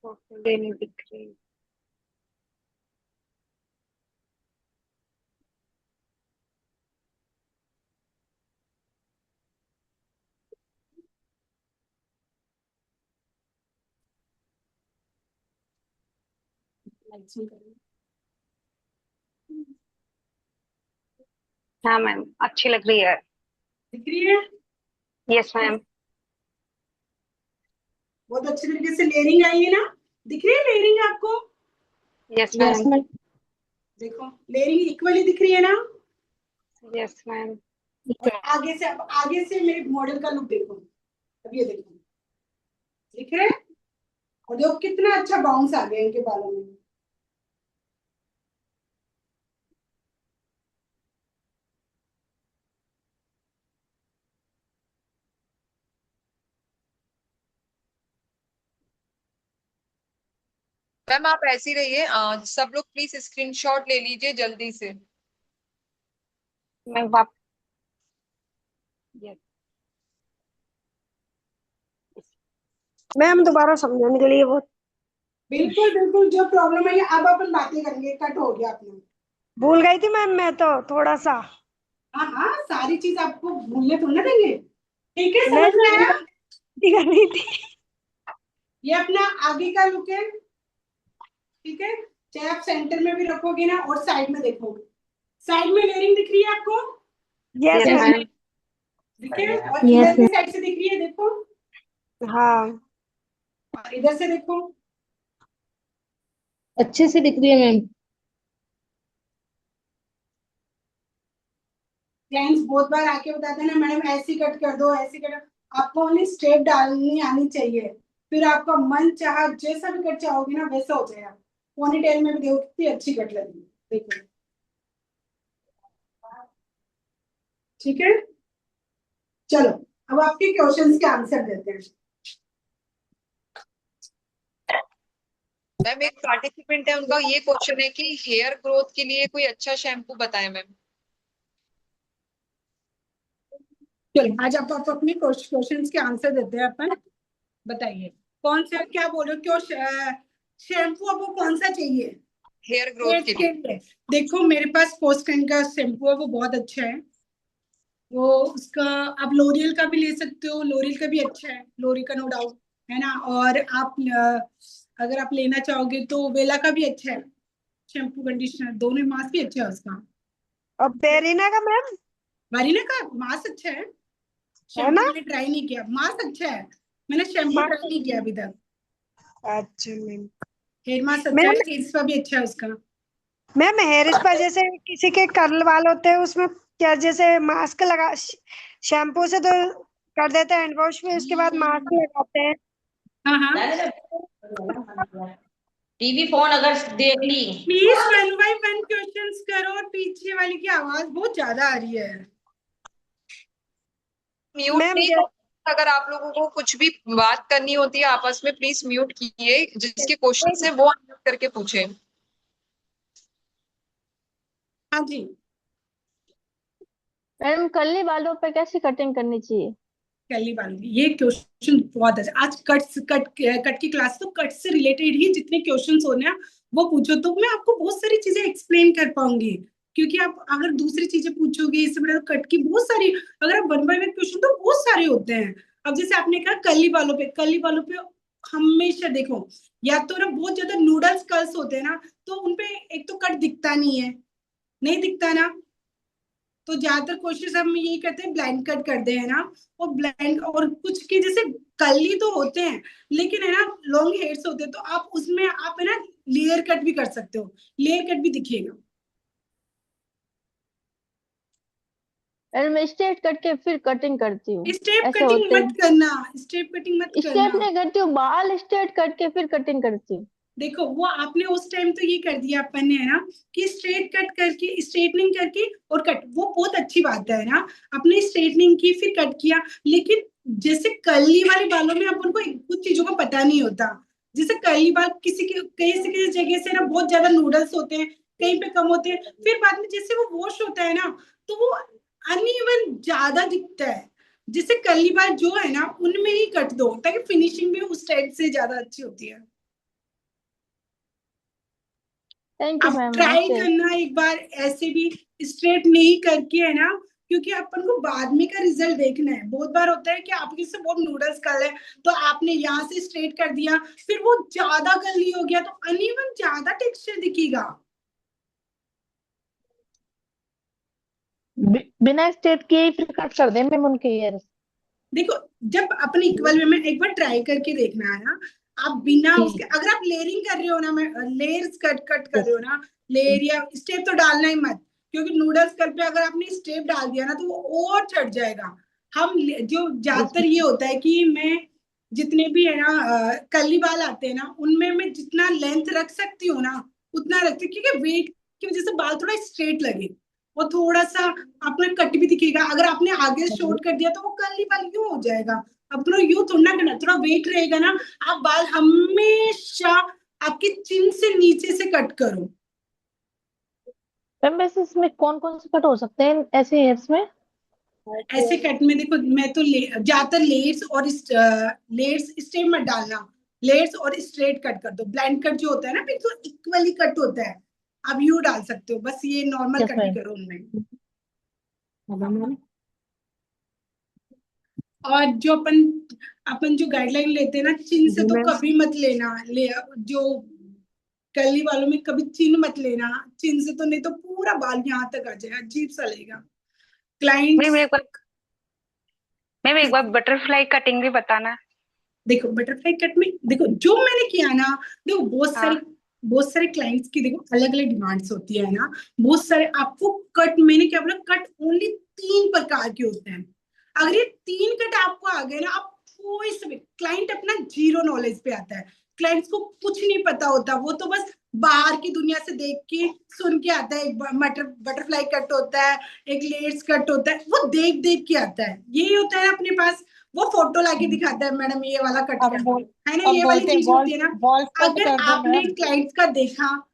नहीं दिख रही। हाँ मैम, अच्छी लग रही है। दिख रही है? Yes ma'am. बहुत अच्छे तरीके से लेयरिंग आई है ना? दिख रही है लेयरिंग आपको? Yes yes ma'am. मैम। देखो लेयरिंग इक्वली दिख रही है ना? Yes ma'am. और आगे से मेरे मॉडल का लुक देखो। अब ये देखो, दिख रहा है? और देखो कितना अच्छा बाउंस आ गया इनके बालों में। मैम आप ऐसी रहिए, सब लोग प्लीज स्क्रीनशॉट ले लीजिए जल्दी से। मैं वाप यस मैम दोबारा समझाने के लिए बहुत बिल्कुल बिल्कुल, जो प्रॉब्लम है अब अपन बातें करेंगे। कट हो गया अपना। भूल गई थी मैम, मैं तो थोड़ा सा हाँ हाँ, सारी चीज आपको भूलने थोड़ा ना देंगे। ठीक है, मैं समझ में आया? कर रही थी। ये अपना आगे का लुक है। ठीक है, चाहे आप सेंटर में भी रखोगे ना और साइड में देखोगे, साइड में लेयरिंग दिख रही है आपको? Yes yes ma'am. मैम। ठीक है, और Yes, इधर की साइड से दिख रही है, देखो। हाँ और इधर से देखो। अच्छे से दिख रही है मैम। क्लाइंट्स बहुत बार आके बताते हैं ना, मैडम ऐसी कट कर दो, ऐसी कट। आपको ओनली स्टेप डालनी आनी चाहिए, फिर आपका मन चाहा जैसा भी कट चाहोगे ना वैसा हो जाएगा। पोनी टेल में भी देखो कितनी अच्छी कट लगी, देखो। ठीक है, चलो अब आपके क्वेश्चंस के आंसर देते हैं। मैम एक पार्टिसिपेंट है, उनका ये क्वेश्चन है कि हेयर ग्रोथ के लिए कोई अच्छा शैम्पू बताएं मैम। चलो आज आप अपने क्वेश्चंस के आंसर देते हैं अपन। बताइए कौन सा, क्या बोल रहे हो, क्यों शैम्पू आपको कौन सा चाहिए? हेयर ग्रोथ के लिए। लिए देखो मेरे पास पोस्टन का शैम्पू है, वो बहुत अच्छा है। वो उसका आप लोरियल का भी ले सकते हो, लोरियल का भी अच्छा है, लोरियल का नो डाउट है ना। और आप अगर आप लेना चाहोगे तो वेला का भी अच्छा है, शैम्पू कंडीशनर दोनों। मास्क भी अच्छा है उसका। और पेरीना का मैम वारीना का मास्क अच्छा है, है शैम्पू ना? मैंने ट्राई नहीं किया। मास्क अच्छा है, मैंने शैम्पू ट्राई नहीं किया अभी तक। अच्छा मैम। हेयर मास्क अच्छा है, मैम हेयर स्पा भी अच्छा है उसका। मैम हेयर स्पा जैसे किसी के कर्ल वाल होते हैं उसमें क्या, जैसे मास्क लगा शैम्पू से तो कर देते हैं हैंड वॉश में, उसके बाद मास्क लगाते हैं। हाँ हाँ, टीवी फोन अगर देख ली। प्लीज 1 by 1 क्वेश्चंस करो। पीछे वाली की आवाज बहुत ज्यादा आ रही है। म्यूट मैम नहीं कर, अगर आप लोगों को कुछ भी बात करनी होती है आपस में प्लीज म्यूट कीजिए, जिसके क्वेश्चन है वो अनम्यूट करके पूछे। हाँ जी, मैडम कर्ली बालों पे कैसी कटिंग करनी चाहिए? कली वाली ये क्वेश्चन बहुत अच्छा। आज कट की क्लास, तो कट से रिलेटेड ही जितने क्वेश्चंस होने हैं वो पूछो, तो मैं आपको बहुत सारी चीजें एक्सप्लेन कर पाऊंगी। क्योंकि आप अगर दूसरी चीजें पूछोगे इससे बड़ा, तो कट की बहुत सारी, अगर आप 1 by 1 क्वेश्चन तो बहुत सारे होते हैं। अब जैसे आपने कहा कली बालों पे हमेशा देखो, या तो ना बहुत ज्यादा नूडल्स कर्ल्स होते हैं ना, तो उनपे एक तो कट दिखता नहीं है, नहीं दिखता ना। तो ज्यादातर कोशिश हम यही करते हैं ब्लाइंड कट करते हैं ना। और ब्लाइंड, और कुछ के जैसे कर्ली तो होते हैं लेकिन है ना लॉन्ग हेयर्स होते हैं, तो आप उसमें आप है ना लेयर कट भी कर सकते हो, लेयर कट भी दिखेगा। मैडम स्ट्रेट करके फिर कटिंग करती हूँ, स्टेप ऐसे कटिंग होते मत करना, स्टेप कटिंग मत स्ट्रेट करना। नहीं करती हूँ, बाल स्ट्रेट करके फिर कटिंग करती हूँ। देखो वो आपने उस टाइम तो ये कर दिया अपन ने है ना, कि स्ट्रेट कट करके स्ट्रेटनिंग करके और कट, वो बहुत अच्छी बात है ना। अपने स्ट्रेटनिंग की फिर कट किया, लेकिन जैसे कर्ली वाले बालों में अपन को कुछ चीजों का पता नहीं होता। जैसे कर्ली बाल किसी के किसी जगह से ना बहुत ज्यादा नूडल्स होते हैं, कहीं पे कम होते हैं, फिर बाद में जैसे वो वॉश होता है ना, तो वो अनइवन ज्यादा दिखता है। जैसे कर्ली बाल जो है ना उनमें ही कट दो, ताकि फिनिशिंग भी उस टाइप से ज्यादा अच्छी होती है। थैंक यू आप मैम। Try okay. करना एक बार ऐसे भी स्ट्रेट नहीं करके, है ना, क्योंकि अपन को बाद में का रिजल्ट देखना है। बहुत बार होता है कि आपके से बहुत नूडल्स कल है तो आपने यहाँ से स्ट्रेट कर दिया, फिर वो ज्यादा कर्ली हो गया तो अनइवन ज्यादा टेक्सचर दिखेगा। बिना स्ट्रेट किए ही फिर कट कर दे मैम उनके हेयर। देखो, जब अपने इक्वल वे में एक बार ट्राई करके देखना है ना, आप बिना ठीक। उसके, अगर आप लेयरिंग कर रहे हो ना, मैं लेयर्स कट कर रहे हो ना, लेयर या स्टेप तो डालना ही मत, क्योंकि नूडल्स कट पे अगर आपने स्टेप डाल दिया ना तो वो और चढ़ जाएगा। हम जो ज्यादातर ये होता है कि मैं जितने भी है ना कर्ली बाल आते हैं ना, उनमें मैं जितना लेंथ रख सकती हूँ ना उतना रखती हूँ, क्योंकि वेट की वजह से बाल थोड़ा स्ट्रेट लगे और थोड़ा सा आपको कट भी दिखेगा। अगर आपने आगे शॉर्ट कर दिया तो वो कर्ली बाल यूं हो जाएगा। अब थोड़ा यूं थोड़ा ना करना, थोड़ा वेट रहेगा ना। आप बाल हमेशा आपके चिन से नीचे से कट करो। मैम वैसे इसमें कौन कौन से कट हो सकते हैं ऐसे हेयर्स में? ऐसे कट में देखो, मैं तो ज्यादातर लेयर्स और लेयर्स स्ट्रेट मत डालना, लेयर्स और स्ट्रेट कट कर दो। ब्लाइंड कट जो होता है ना फिर तो इक्वली कट होता है, आप यू डाल सकते हो, बस ये नॉर्मल यस कट ही मैम। करो उनमें। और जो अपन अपन जो गाइडलाइन लेते हैं ना, चिन से तो कभी मत लेना, जो कर्ली वालों में कभी चिन मत लेना, चिन से तो नहीं तो पूरा बाल यहाँ तक आ जाएगा, अजीब सा लगेगा मैम क्लाइंट्स। एक बार बटरफ्लाई कटिंग भी बताना। देखो बटरफ्लाई कट में देखो जो मैंने किया ना, देखो हाँ। बहुत सारे क्लाइंट्स की देखो अलग अलग डिमांड्स होती है ना। बहुत सारे आपको कट, मैंने क्या बोला, कट ओनली 3 प्रकार के होते हैं। अगर ये 3 कट आपको आ गए ना, आप कोई से क्लाइंट अपना जीरो नॉलेज पे आता है, क्लाइंट्स को कुछ नहीं पता होता, वो तो बस बाहर की दुनिया से देख के सुन के आता है। एक बटरफ्लाई कट होता है, एक लेयर्स कट होता है, वो देख देख के आता है। यही होता है अपने पास, वो फोटो लाके दिखाता है, मैडम ये वाला कट कर दो, है ना, अब ये वाली बोलते हैं चीज होती है ना। वॉल कट अगर कर दो आपने मैम। क्लाइंट्स का देखा,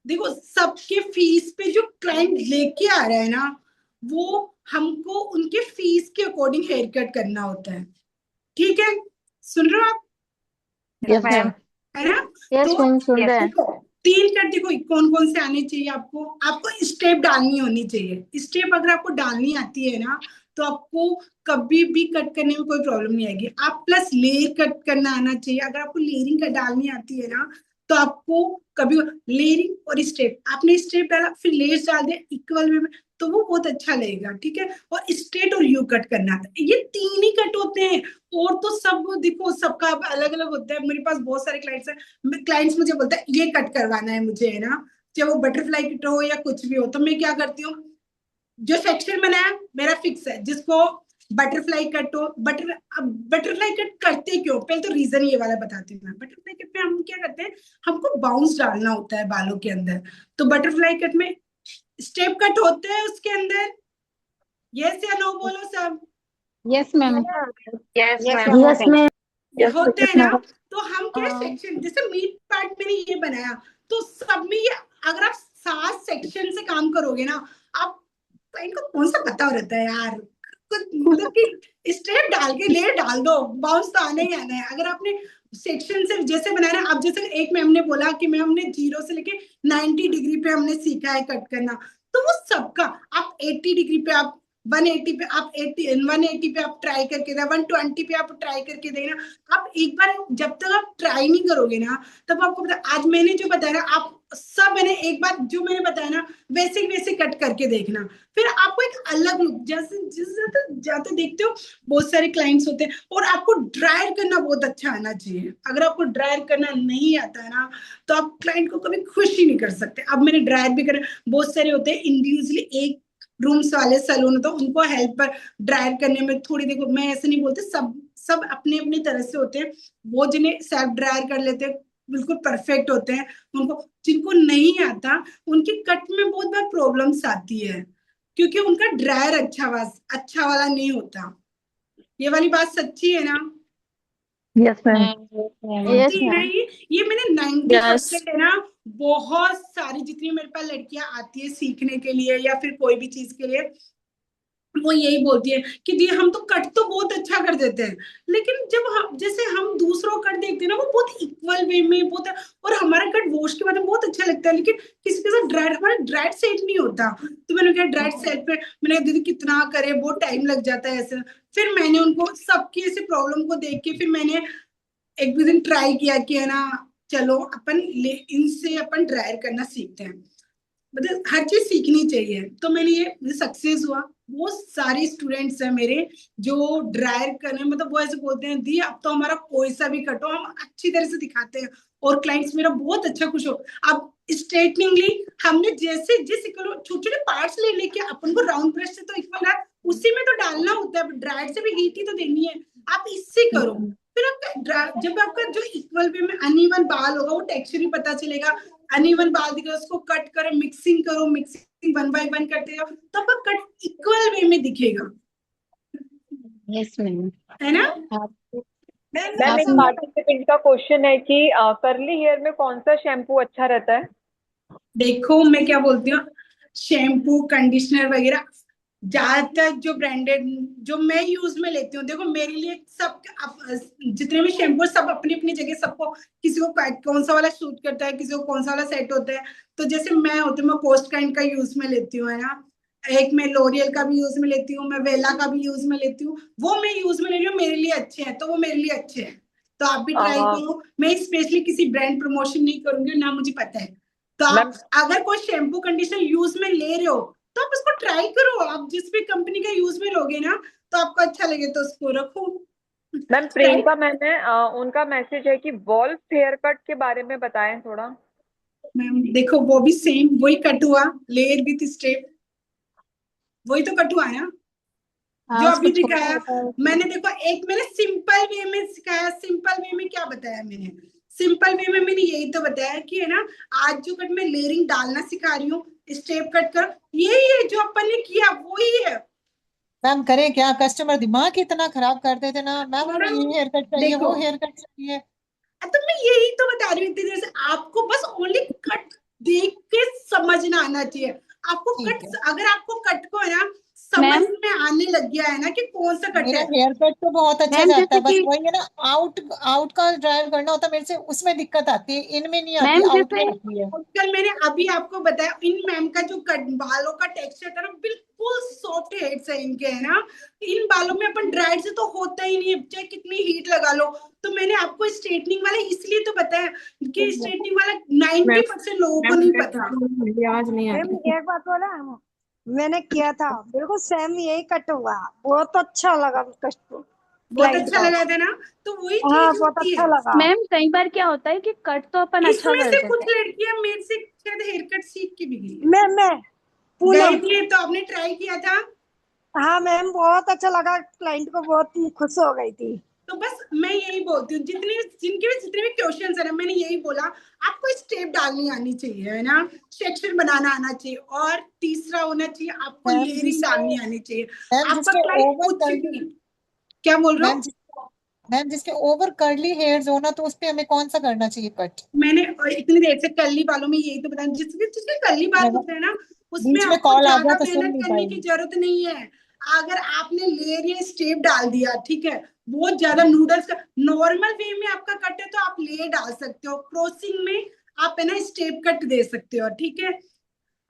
देखो सबके फीस पे जो क्लाइंट लेके आ रहा है ना, वो हमको उनके फीस के अकॉर्डिंग हेयर कट करना होता है। ठीक है, सुन रहे हो आप, यस मैम। है ना? यस तो मैम, सुन रहे हैं। देखो 3 कट देखो कौन कौन से आने चाहिए आपको। आपको स्टेप डालनी होनी चाहिए। स्टेप अगर आपको डालनी आती है ना तो आपको कभी भी कट करने में कोई प्रॉब्लम नहीं आएगी। आप प्लस लेयर कट करना आना चाहिए। अगर आपको लेयरिंग कट डालनी आती है ना तो आपको कभी लेयरिंग और स्टेप, आपने स्टेप डाला फिर लेयर्स डाल दिया इक्वल वे में, तो वो बहुत अच्छा लगेगा। ठीक है, और स्ट्रेट और यू कट करना आता है, ये 3 ही कट होते हैं। और तो सब देखो सबका अलग अलग होता है। मेरे पास बहुत सारे क्लाइंट्स हैं, क्लाइंट्स मुझे बोलते हैं ये कट करवाना है मुझे, है ना, चाहे वो बटरफ्लाई कट हो या कुछ भी हो। तो मैं क्या करती हूँ, जो सेक्शन बनाया मेरा फिक्स है, जिसको बटरफ्लाई कट हो, अब बटरफ्लाई कट करते क्यों, पहले तो रीजन ये वाला बताती हूँ मैं। बटरफ्लाई कट में हम क्या करते हैं, हमको बाउंस डालना होता है बालों के अंदर। तो बटरफ्लाई कट में स्टेप कट होते हैं उसके अंदर, यस या नो बोलो सब। Yes ma'am. Yes yes ma'am. Ma'am. होते हैं ना। तो हम क्या सेक्शन, जैसे मीट पार्ट मैंने ये बनाया तो सब में ये, अगर आप 7 सेक्शन से काम करोगे ना, आप इनको कौन सा पता रहता है यार, कुछ मतलब कि स्ट्रेप डाल के ले डाल दो, बाउंस तो आना ही आना है। अगर आपने सेक्शन से जैसे बनाया ना, अब जैसे एक मैम ने बोला कि मैम हमने 0 से लेके 90 डिग्री पे हमने सीखा है कट करना, तो वो सबका आप 80 डिग्री पे, आप 180 पे, आप 180 पे आप ट्राई करके देना, 120 पे आप ट्राई करके देना। आप एक बार जब तक आप ट्राई नहीं करोगे ना तब आपको पता। आज मैंने जो बताया ना, आप सब मैंने एक बार जो मैंने बताया ना वैसे वैसे कट करके देखना, फिर आपको एक अलग लुक, जैसे जिस जाते देखते हो बहुत सारे क्लाइंट्स होते हैं। और आपको ड्रायर करना बहुत अच्छा आना चाहिए। अगर आपको ड्रायर करना नहीं आता है ना तो आप क्लाइंट को कभी खुश ही नहीं कर सकते। अब मैंने ड्रायर भी कर, बहुत सारे होते हैं इंडिविजुअली एक रूम्स वाले सैलून, तो उनको हेल्प पर ड्रायर करने में थोड़ी, देखो मैं ऐसे नहीं बोलती, सब सब अपने अपनी तरह से होते हैं। वो जिन्हें सेल्फ ड्रायर कर लेते हैं बिल्कुल परफेक्ट होते हैं। उनको, जिनको नहीं आता उनकी कट में बहुत बार प्रॉब्लम्स आती है, क्योंकि उनका ड्रायर अच्छा वाला नहीं होता। ये वाली बात सच्ची है ना? Yes ma'am. यस होती है ना मैम। ये मैंने 90% है ना, बहुत सारी जितनी मेरे पास लड़कियां आती है सीखने के लिए या फिर कोई भी चीज के लिए, वो यही बोलती है कि दी हम तो कट तो बहुत अच्छा कर देते हैं, लेकिन जब हम जैसे हम दूसरों कट देखते हैं ना वो बहुत इक्वल वे में बहुत, और हमारा कट वॉश के बाद में बहुत अच्छा लगता है, लेकिन किसी के साथ ड्राइड हमारा ड्राइड सेट नहीं होता। तो मैंने कहा ड्राइड सेट पे मैंने कहा, दीदी कितना करे, बहुत टाइम लग जाता है ऐसे। फिर मैंने उनको सबकी ऐसे प्रॉब्लम को देख के फिर मैंने एक दो दिन ट्राई किया कि है ना चलो अपन इनसे अपन ड्रायर करना सीखते हैं, मतलब हर चीज सीखनी चाहिए। तो मैंने ये सक्सेस हुआ। वो सारे स्टूडेंट्स हैं मेरे जो ड्रायर करने, मतलब वो ऐसे बोलते हैं दी अब तो हमारा कोई सा भी कटो हम अच्छी तरह से दिखाते हैं, और क्लाइंट्स मेरा बहुत अच्छा खुश हो। अब स्ट्रेटनिंगली हमने जैसे जिस छोटे छोटे पार्ट्स ले लेके अपन को राउंड ब्रश से तो इक्वल है, उसी में तो डालना होता है, ड्रायर से भी हीट ही तो देनी है, आप इससे करो। फिर आपका जब आपका जो इक्वल वे में अनइवन बाल होगा वो टेक्सचर ही पता चलेगा, अनइवन बाल दिख रहा है उसको कट करो, मिक्सिंग 1 by 1 करते जाओ, तो आपका कट इक्वल वे में दिखेगा। Yes ma'am. है ना? मैम एक पार्टिसिपेंट का क्वेश्चन है कि कर्ली हेयर में कौन सा शैम्पू अच्छा रहता है? देखो मैं क्या बोलती हूँ, शैम्पू कंडीशनर वगैरह ज्यादातर जो ब्रांडेड जो मैं यूज में लेती हूँ, देखो मेरे लिए सब जितने भी शैम्पू सब अपनी अपनी जगह, सबको किसी को कौन सा वाला सूट करता है, किसी को कौन सा वाला सेट होता है। तो जैसे मैं होती हूँ मैं पोस्ट काइंड का यूज में लेती हूँ, है ना, एक मैं लोरियल का भी यूज में लेती हूँ, मैं वेला का भी यूज में लेती हूँ, वो मैं यूज में ले रही हूँ, मेरे लिए अच्छे हैं तो वो मेरे लिए अच्छे हैं, तो आप भी ट्राई करो। मैं स्पेशली किसी ब्रांड प्रमोशन नहीं करूंगी ना, मुझे पता है। तो आप अगर कोई शैम्पू कंडीशनर यूज में ले रहे हो तो आप उसको ट्राई करो, आप जिस भी कंपनी का यूज में लोगे ना तो आपको अच्छा लगे तो उसको रखो। मैम प्रियंका मैम है, उनका मैसेज है कि वॉल्फ हेयर कट के बारे में बताएं थोड़ा। मैम देखो वो भी सेम वही कट हुआ, लेयर विथ स्टेप, वही तो कट हुआ है ना जो अभी दिखाया मैंने। देखो एक मैंने सिंपल वे में सिखाया, सिंपल वे में क्या बताया मैंने, सिंपल वे में मैंने यही तो बताया कि है ना आज जो कट में लेयरिंग डालना सिखा रही हूँ, स्टेप कट कर, यही है जो अपन ने किया वही है। मैम करें क्या, कस्टमर दिमाग इतना खराब कर देते ना मैम, हमें ये हेयर कट चाहिए वो हेयर कट चाहिए। तो मैं यही तो बता रही हूँ इतनी देर से, आपको बस ओनली कट देख के समझना आना चाहिए। आपको कट अगर आपको कट को है ना समझ में आने लग गया है ना कि कौन सा कट है। हेयर कट तो बहुत अच्छा जाता है, बस वही है ना आउट का ड्रायर करना होता है मेरे से, उसमें दिक्कत आती है, इनमें नहीं आती, आउट में आती है। कल मैंने अभी आपको बताया इन मैम का जो कट बालों का टेक्सचर था ना बिल्कुल सॉफ्ट हेड्स है इनके, है ना, इन बालों में अपन ड्राइड से तो होता ही नहीं है चाहे कितनी हीट लगा लो। तो मैंने आपको स्ट्रेटनिंग वाला इसलिए तो बताया कि स्ट्रेटनिंग वाला 90% लोगों को नहीं पता। आज नहीं एक बात बोला, मैंने किया था बिल्कुल सेम यही कट हुआ, बहुत अच्छा लगा कस्ट, बहुत अच्छा लगा था ना, तो वही चीज बहुत होती अच्छा है। लगा। मैम कई बार क्या होता है कि कट तो अपन अच्छा इसमें कर से देते कुछ हैं। लड़कियां मेरे से शायद हेयर कट सीख के भी गई मैं गई थी, तो आपने ट्राई किया था? हाँ मैम बहुत अच्छा लगा, क्लाइंट को बहुत खुश हो गई थी। तो बस मैं यही बोलती हूँ जिनके भी जितने भी क्वेश्चंस है ना, मैंने यही बोला आपको स्टेप डालनी आनी चाहिए, है ना, सेक्शन बनाना आना चाहिए, और तीसरा होना चाहिए आपको लेयरिंग डालनी आनी चाहिए। आपका क्लाइंट कुछ भी क्या बोल रहा हूँ मैम जिसके ओवर कर्ली हेयर्स हो ना तो उस पे हमें कौन सा करना चाहिए कट? मैंने इतनी देर से कर्ली बालों में यही तो बताया, जिसके कर्ली बाल होते हैं ना उसमें बीच में आपको कॉल आ ज्यादा गया तो सुन मेहनत नहीं करने पाई। की जरूरत नहीं है। अगर आपने लेयर या स्टेप डाल दिया, ठीक है, बहुत ज्यादा नूडल्स का नॉर्मल वे में आपका कट है तो आप लेयर डाल सकते हो, क्रॉसिंग में आप है ना स्टेप कट दे सकते हो, ठीक है।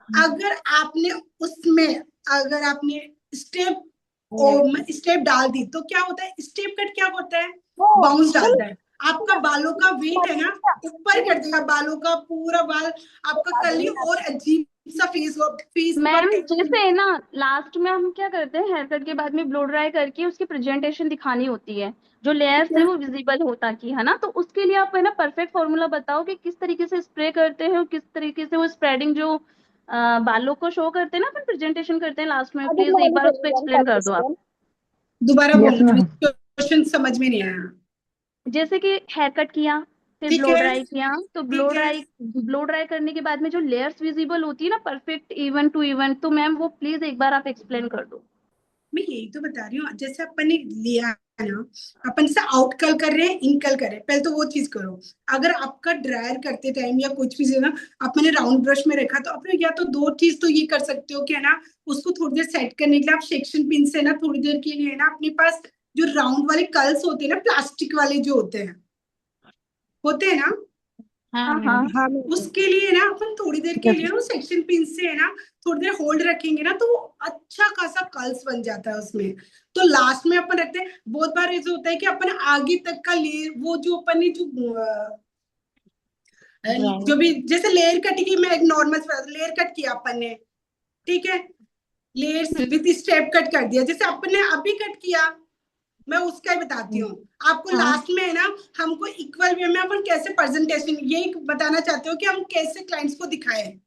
अगर आपने उसमें अगर आपने स्टेप डाल दी तो क्या होता है, स्टेप कट क्या होता है, बाउंस डालता है, आपका बालों का वेट है ना ऊपर कर देगा, बालों का पूरा बाल आपका कर्ली और अजीब सा फेस मैम जैसे ना लास्ट में हम क्या करते हैं, हेयर कट के बाद में ब्लो ड्राई करके उसकी प्रेजेंटेशन दिखानी होती है, जो लेयर्स है वो विजिबल होता कि है ना, तो उसके लिए आप है ना परफेक्ट फॉर्मूला बताओ कि किस तरीके से स्प्रे करते हैं और किस तरीके से वो स्प्रेडिंग जो बालों को शो करते हैं ना अपन प्रेजेंटेशन करते हैं लास्ट में, प्लीज एक बार उसको एक्सप्लेन कर दो आप। दोबारा बोलना, क्वेश्चन समझ में नहीं आया। जैसे कि हेयर कट किया फिर ठीक ब्लो है, ड्राई किया, तो ब्लो ड्राई करने के बाद में जो लेयर्स विजिबल होती है ना परफेक्ट इवन टू इवन, तो मैम वो प्लीज एक बार आप एक्सप्लेन कर दो। मैं यही तो बता रही हूँ, जैसे अपन ने लिया है ना, अपन जैसे आउट कल कर रहे हैं, इन कल कर रहे हैं, पहले तो वो चीज करो। अगर आपका ड्रायर करते टाइम या कुछ भी ना आपने राउंड ब्रश में रखा, तो अपने या तो दो चीज तो ये कर सकते हो कि है ना, उसको थोड़ी देर सेट करने के लिए आप सेक्शन पिन से ना थोड़ी देर के लिए ना अपने पास जो राउंड वाले कल्स होते हैं ना, प्लास्टिक वाले जो होते हैं ना, हाँ हाँ मैम। हाँ उसके लिए ना अपन थोड़ी देर के लिए वो सेक्शन पिन से है ना थोड़ी देर होल्ड रखेंगे ना, तो वो अच्छा खासा कल्स बन जाता है उसमें। तो लास्ट में अपन रखते हैं, बहुत बार ऐसा होता है कि अपन आगे तक का लेयर, वो जो अपन ने जो भी जैसे लेयर कट की, मैं एक नॉर्मल लेयर कट किया अपन ने, ठीक है, लेयर विद स्टेप कट कर दिया, जैसे अपन ने अभी कट किया, मैं उसका ही बताती हूँ आपको। लास्ट में है ना, हमको इक्वल वे में अपन कैसे प्रेजेंटेशन, ये बताना चाहते हो कि हम कैसे क्लाइंट्स को दिखाएं।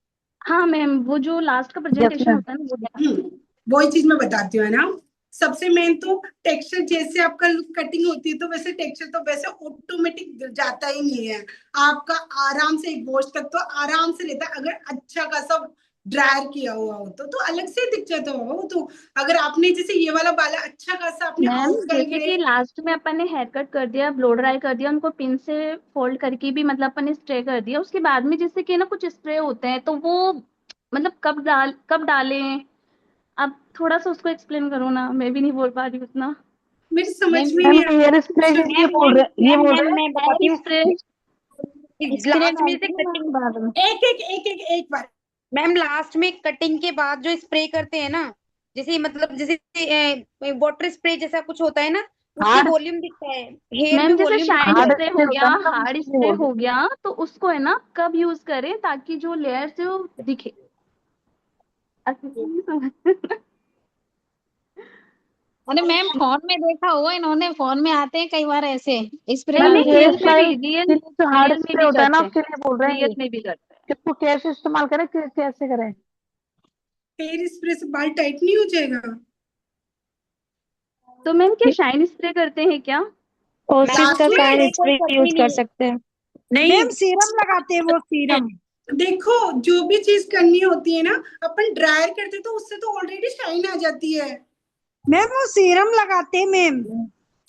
हाँ मैम, वो जो लास्ट का प्रेजेंटेशन होता है ना वो दिखा। वही चीज मैं बताती हूँ, है ना। सबसे मेन तो टेक्सचर, जैसे आपका कटिंग होती है तो वैसे टेक्सचर तो वैसे ऑटोमेटिक जाता ही नहीं है आपका, आराम से एक वॉश तक तो आराम से लेता है, अगर अच्छा खासा ड्रायर किया हुआ हो तो अलग से दिख जाता होगा वो तो। अगर आपने जैसे ये वाला बाला अच्छा खासा आपने मैम आउट जैसे करके, कि लास्ट में अपन ने हेयर कट कर दिया, ब्लो ड्राई कर दिया, उनको पिन से फोल्ड करके भी मतलब अपन ने स्प्रे कर दिया, उसके बाद में जैसे कि ना कुछ स्प्रे होते हैं, तो वो मतलब कब डालें, आप थोड़ा सा उसको एक्सप्लेन करो ना, मैं भी नहीं बोल पा रही उतना। मेरी समझ में मैम नहीं आ हेयर स्प्रे के लिए बोल रहे, ये बोल रहे हैं। मैं बताती हूँ स्प्रे लास्ट में जैसे कटिंग एक बार मैम, लास्ट में कटिंग के बाद जो स्प्रे करते हैं ना, जैसे मतलब जैसे वाटर स्प्रे जैसा कुछ होता है ना, उससे हार्ड वॉल्यूम दिखता है, हेयर में मैम जैसे वॉल्यूम दिखता शाइन है। हार्ड स्प्रे हो स्प्रे गया, होता है ना, हार्ड इसलिए स्प्रे बोल रहे हो गया, तो उसको है ना कब यूज करें ताकि जो लेयर से वो दिखे। अरे मैम फोन में देखा हुआ इन्होंने, फोन में आते हैं कई बार ऐसे स्प्रे मैम नहीं डालते हेयर हैं। रियल में स्टाइल भी, के लिए जो हार्ड रियल में स्प्रे भी होता है ना, करते हैं, उसके लिए बोल रहे हैं रियल ये, में भी करते हैं। किसको कैसे इस्तेमाल करें, कैसे करें। हेयर स्प्रे से बाल टाइट नहीं हो जाएगा? तो मैम क्या शाइन स्प्रे करते हैं क्या? मैम लास्ट में स्प्रे कोई करते ही नहीं है। सकते हैं। नहीं, मैम सीरम लगाते हैं, वो सीरम। देखो जो भी चीज करनी होती है ना, अपन ड्रायर करते तो उससे तो ऑलरेडी शाइन आ जाती है। मैम वो सीरम लगाते हैं मैम।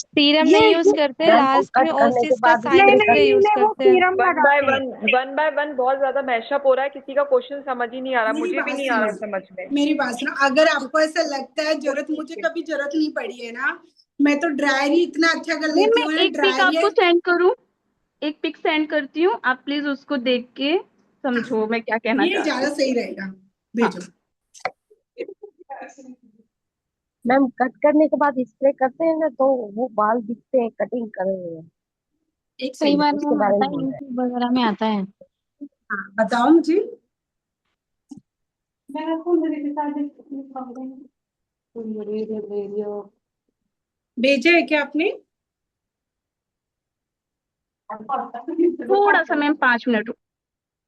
सीरम नहीं यूज करते, लास्ट में ओसिस का साइन नहीं स्प्रे नहीं यूज नहीं, वो करते हैं। सीरम लगाते हैं। वन बाय वन बहुत ज्यादा मैशअप हो रहा है, किसी का क्वेश्चन समझ ही नहीं आ रहा, मेरी मुझे भी बात नहीं आ रहा सुनो, समझ में। मेरी बात सुनो, अगर आपको ऐसा लगता है जरूरत, मुझे कभी जरूरत नहीं पड़ी है ना, मैं तो ड्रायर ही इतना अच्छा कर मैम लेती मैं हूँ ना, एक पिक ड्रायर आपको ये। सेंड करूँ, एक पिक सेंड करती हूँ, आप प्लीज उसको देख के समझो मैं क्या कहना ये चाहती ज्यादा हूँ। सही रहेगा, भेजो। मैम कट करने के बाद स्प्रे करते हैं ना, तो वो बाल दिखते हैं कटिंग करे हुए। एक कई सेकंड, बार उसके मैम बारे आता में है, बोल रहे हैं। यूट्यूब वगैरह में आता है। हाँ बताओ मुझे। भेजा है क्या आपने? थोड़ा सा मैम 5 मिनट।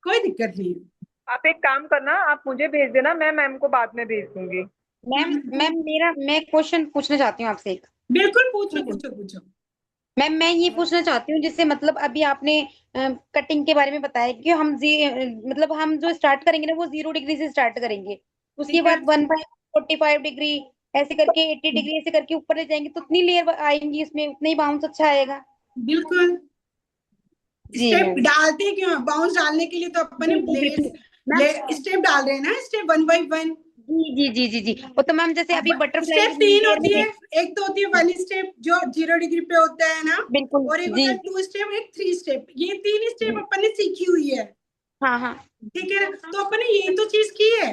कोई दिक्कत नहीं है। आप एक काम करना, आप मुझे भेज देना, मैं मैम को बाद में भेज दूंगी। मैं क्वेश्चन पूछना चाहती हूँ आपसे एक। बिल्कुल पूछो पूछो पूछो। मैम मैं ये पूछना चाहती हूँ, जैसे मतलब अभी आपने कटिंग के बारे में बताया कि मतलब हम जो स्टार्ट करेंगे ना वो 0 डिग्री से स्टार्ट करेंगे, उसके ठीक है, बाद 1/45 डिग्री, ऐसे करके 80 डिग्री, ऐसे करके ऊपर ले जाएंगे, तो उतनी लेयर आएंगी उसमें, उतना ही बाउंस अच्छा आएगा। बिल्कुल। जी स्टेप मैम। डालते क्यों हैं? बाउंस डालने के लिए तो अपन स्टेप डाल रहे हैं ना, स्टेप 1 बाय 1। जी। वो तो मैम जैसे अभी बटरफ्लाई स्टेप 3 लेयर होती में। है, एक तो होती है 1 स्टेप जो 0 डिग्री पे होता है ना, बिल्कुल और एक जी। होता है 2 स्टेप, एक 3 स्टेप, ये 3 स्टेप अपन ने सीखी हुई है। हाँ ठीक है ना, तो अपन ने यही तो चीज की है।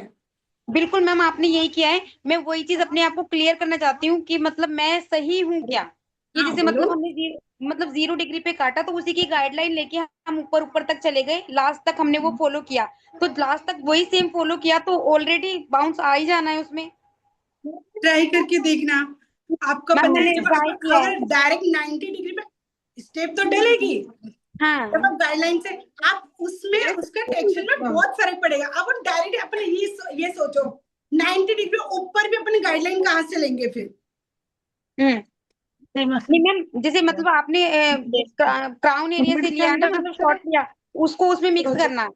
बिल्कुल मैम, आपने यही किया है। मैं वही चीज अपने आप को क्लियर करना चाहती हूँ कि मतलब मैं सही हूँ क्या, कि हाँ जैसे बोलो। मतलब हमने मतलब 0 डिग्री पे काटा, तो उसी की गाइडलाइन लेके हम ऊपर ऊपर तक चले गए, लास्ट तक हमने वो फॉलो किया, तो लास्ट तक वही सेम फॉलो किया, तो ऑलरेडी बाउंस आ ही जाना है उसमें। ट्राई करके देखना, आपका मैम पता है मैंने जब ट्राई किया है। अगर डायरेक्ट 90 डिग्री पे स्टेप तो डलेगी, हाँ जब आप गाइडलाइन से आप उसमें उसका टेक्सचर में बहुत फर्क पड़ेगा। अब डायरेक्ट अपने ये सोचो 90 डिग्री ऊपर भी अपने गाइडलाइन कहाँ से लेंगे फिर? नहीं मैम, जैसे मतलब आपने क्राउन एरिया से लिया ना, मतलब शॉर्ट लिया, उसको उसमें मिक्स करना।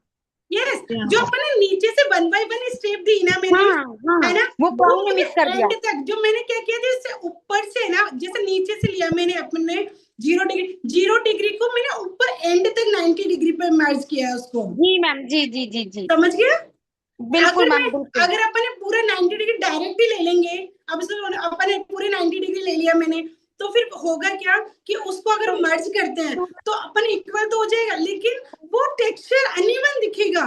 यस जो अपन ने नीचे से 1 by 1 स्टेप दी ना मैंने, है ना, वो पॉइंट ने मिस कर दिया। एंड तक जो मैंने क्या किया था, इससे ऊपर से ना, जैसे नीचे से लिया मैंने अपने 0 डिग्री को मैंने ऊपर एंड तक 90 डिग्री पे मर्ज किया है उसको। जी मैम, जी जी जी जी, समझ गया? बिल्कुल मैम, अगर अपन पूरा 90 डिग्री डायरेक्ट ही ले लेंगे, अब इसमें अपन पूरे 90 डिग्री ले लिया मैंने, तो फिर होगा क्या कि उसको अगर मर्ज करते हैं तो अपन इक्वल तो हो जाएगा, लेकिन वो टेक्सचर अनइवन दिखेगा।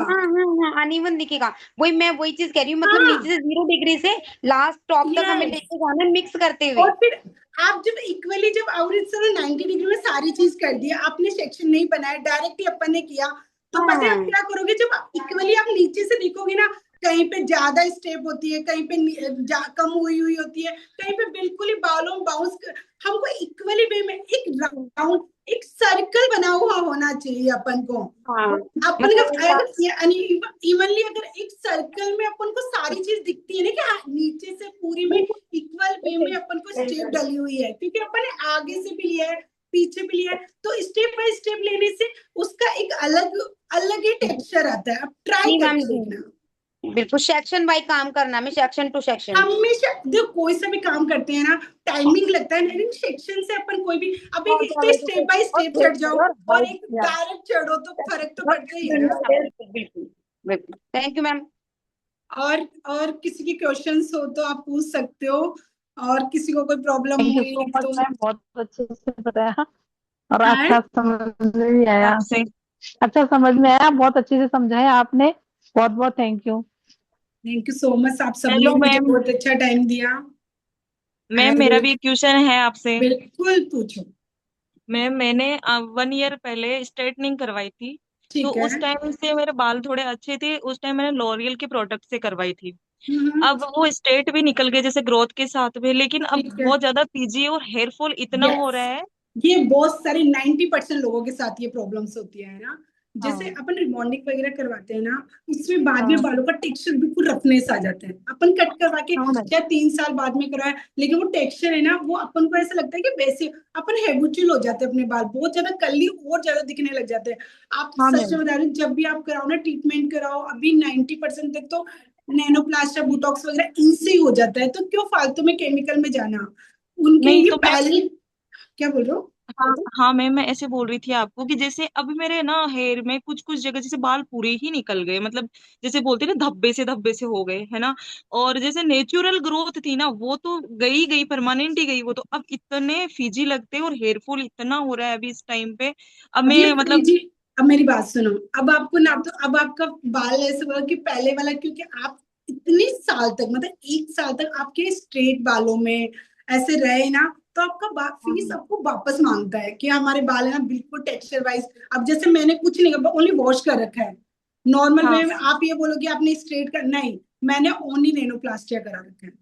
अनइवन दिखेगा। वही चीज कह रही हूँ, मतलब नीचे से 0 डिग्री से लास्ट टॉप तक हमें लेके जाना, मिक्स करते हुए। और फिर आप जब इक्वली जब और चलो 90 डिग्री में सारी चीज कर दिया आपने, सेक्शन नहीं बनाया, डायरेक्ट ही अपन ने किया, तो पता है आप क्या करोगे, जब इक्वली आप नीचे से देखोगे ना, कहीं पे ज्यादा स्टेप होती है, कहीं पे कम हुई होती है, कहीं पे बिल्कुल ही बालों बाउंस। हमको इक्वली वे में एक राउंड, एक सर्कल बना हुआ होना चाहिए अपन को। अपन का इवनली अगर एक सर्कल में अपन को सारी चीज दिखती है ना, कि नीचे से पूरी में इक्वल वे में अपन को स्टेप डली हुई है, क्योंकि अपन ने आगे से भी लिया है पीछे भी लिया है, तो स्टेप बाय स्टेप लेने से उसका एक अलग ही टेक्सचर आता है। अब ट्राई करके देखना, बिल्कुल सेक्शन बाय काम करना, में सेक्शन टू सेक्शन हमेशा। देखो कोई सा भी काम करते हैं ना, टाइमिंग लगता है, लेकिन सेक्शन से अपन कोई भी, अब एक स्टेप बाय स्टेप चढ़ जाओ और एक डायरेक्ट चढ़ो तो फर्क तो पड़ता ही है ना। बिल्कुल, थैंक यू मैम। और किसी के क्वेश्चंस हो तो आप पूछ सकते हो, और किसी को कोई प्रॉब्लम हुई तो बहुत अच्छे से बताया और अच्छा समझ में आया, अच्छा समझ में आया, बहुत अच्छे से समझाया आपने, बहुत बहुत थैंक यू सो मच। आप सबने मुझे बहुत अच्छा टाइम दिया। मैम मेरा भी एक क्वेश्चन है आपसे। बिल्कुल पूछो। मैम मैंने 1 ईयर पहले स्ट्रेटनिंग करवाई थी, तो उस टाइम से मेरे बाल थोड़े अच्छे थे, उस टाइम मैंने लॉरियल के प्रोडक्ट से करवाई थी। अब वो स्ट्रेट भी निकल गए जैसे ग्रोथ के साथ में, लेकिन अब बहुत ज्यादा पीजी और हेयर फॉल इतना हो रहा है। ये बहुत सारे 90% लोगों के साथ ये प्रॉब्लम्स होती है ना। जैसे अपन रिबॉन्डिंग वगैरह करवाते हैं ना, उसमें बाद में बालों का टेक्सचर बिल्कुल रफनेस आ जाता है। अपन कट करवा के क्या 3 साल बाद में करवाए, लेकिन वो टेक्सचर है ना, वो अपन को ऐसा लगता है कि वैसे अपन हैबिचुअल हो जाते हैं, अपने बाल बहुत ज्यादा कर्ली और ज्यादा दिखने लग जाते हैं। आप सच में बता रहे, जब भी आप कराओ ना, ट्रीटमेंट कराओ, अभी 90% तक तो नैनोप्लास्ट या बोटॉक्स वगैरह इनसे ही हो जाता है, तो क्यों फालतू में केमिकल में जाना। उनके ये तो पहले क्या बोल रहे हो? हाँ मैम, मैं ऐसे बोल रही थी आपको कि जैसे अब मेरे ना हेयर में कुछ कुछ जगह जैसे बाल पूरे ही निकल गए, मतलब जैसे बोलते हैं ना धब्बे से हो गए है ना, और जैसे नेचुरल ग्रोथ थी ना वो तो गई गई, परमानेंट ही गई वो, तो अब इतने फीजी लगते हैं और हेयर फॉल इतना हो रहा है अभी इस टाइम पे। अब मैं मतलब अब मेरी बात सुनो, अब आपको ना, तो अब आपका बाल ऐसे हुआ कि पहले वाला, क्योंकि आप इतने साल तक, मतलब 1 साल तक आपके स्ट्रेट बालों में ऐसे रहे ना, तो आपका फीस आपको वापस मांगता है कि हमारे बाल है ना बिल्कुल टेक्सचर वाइज। अब जैसे मैंने कुछ नहीं किया, ओनली वॉश कर रखा है नॉर्मल वे में। आप ये बोलोगे आपने स्ट्रेट कर, नहीं, मैंने ओनली नैनोप्लास्टिया करा रखा है।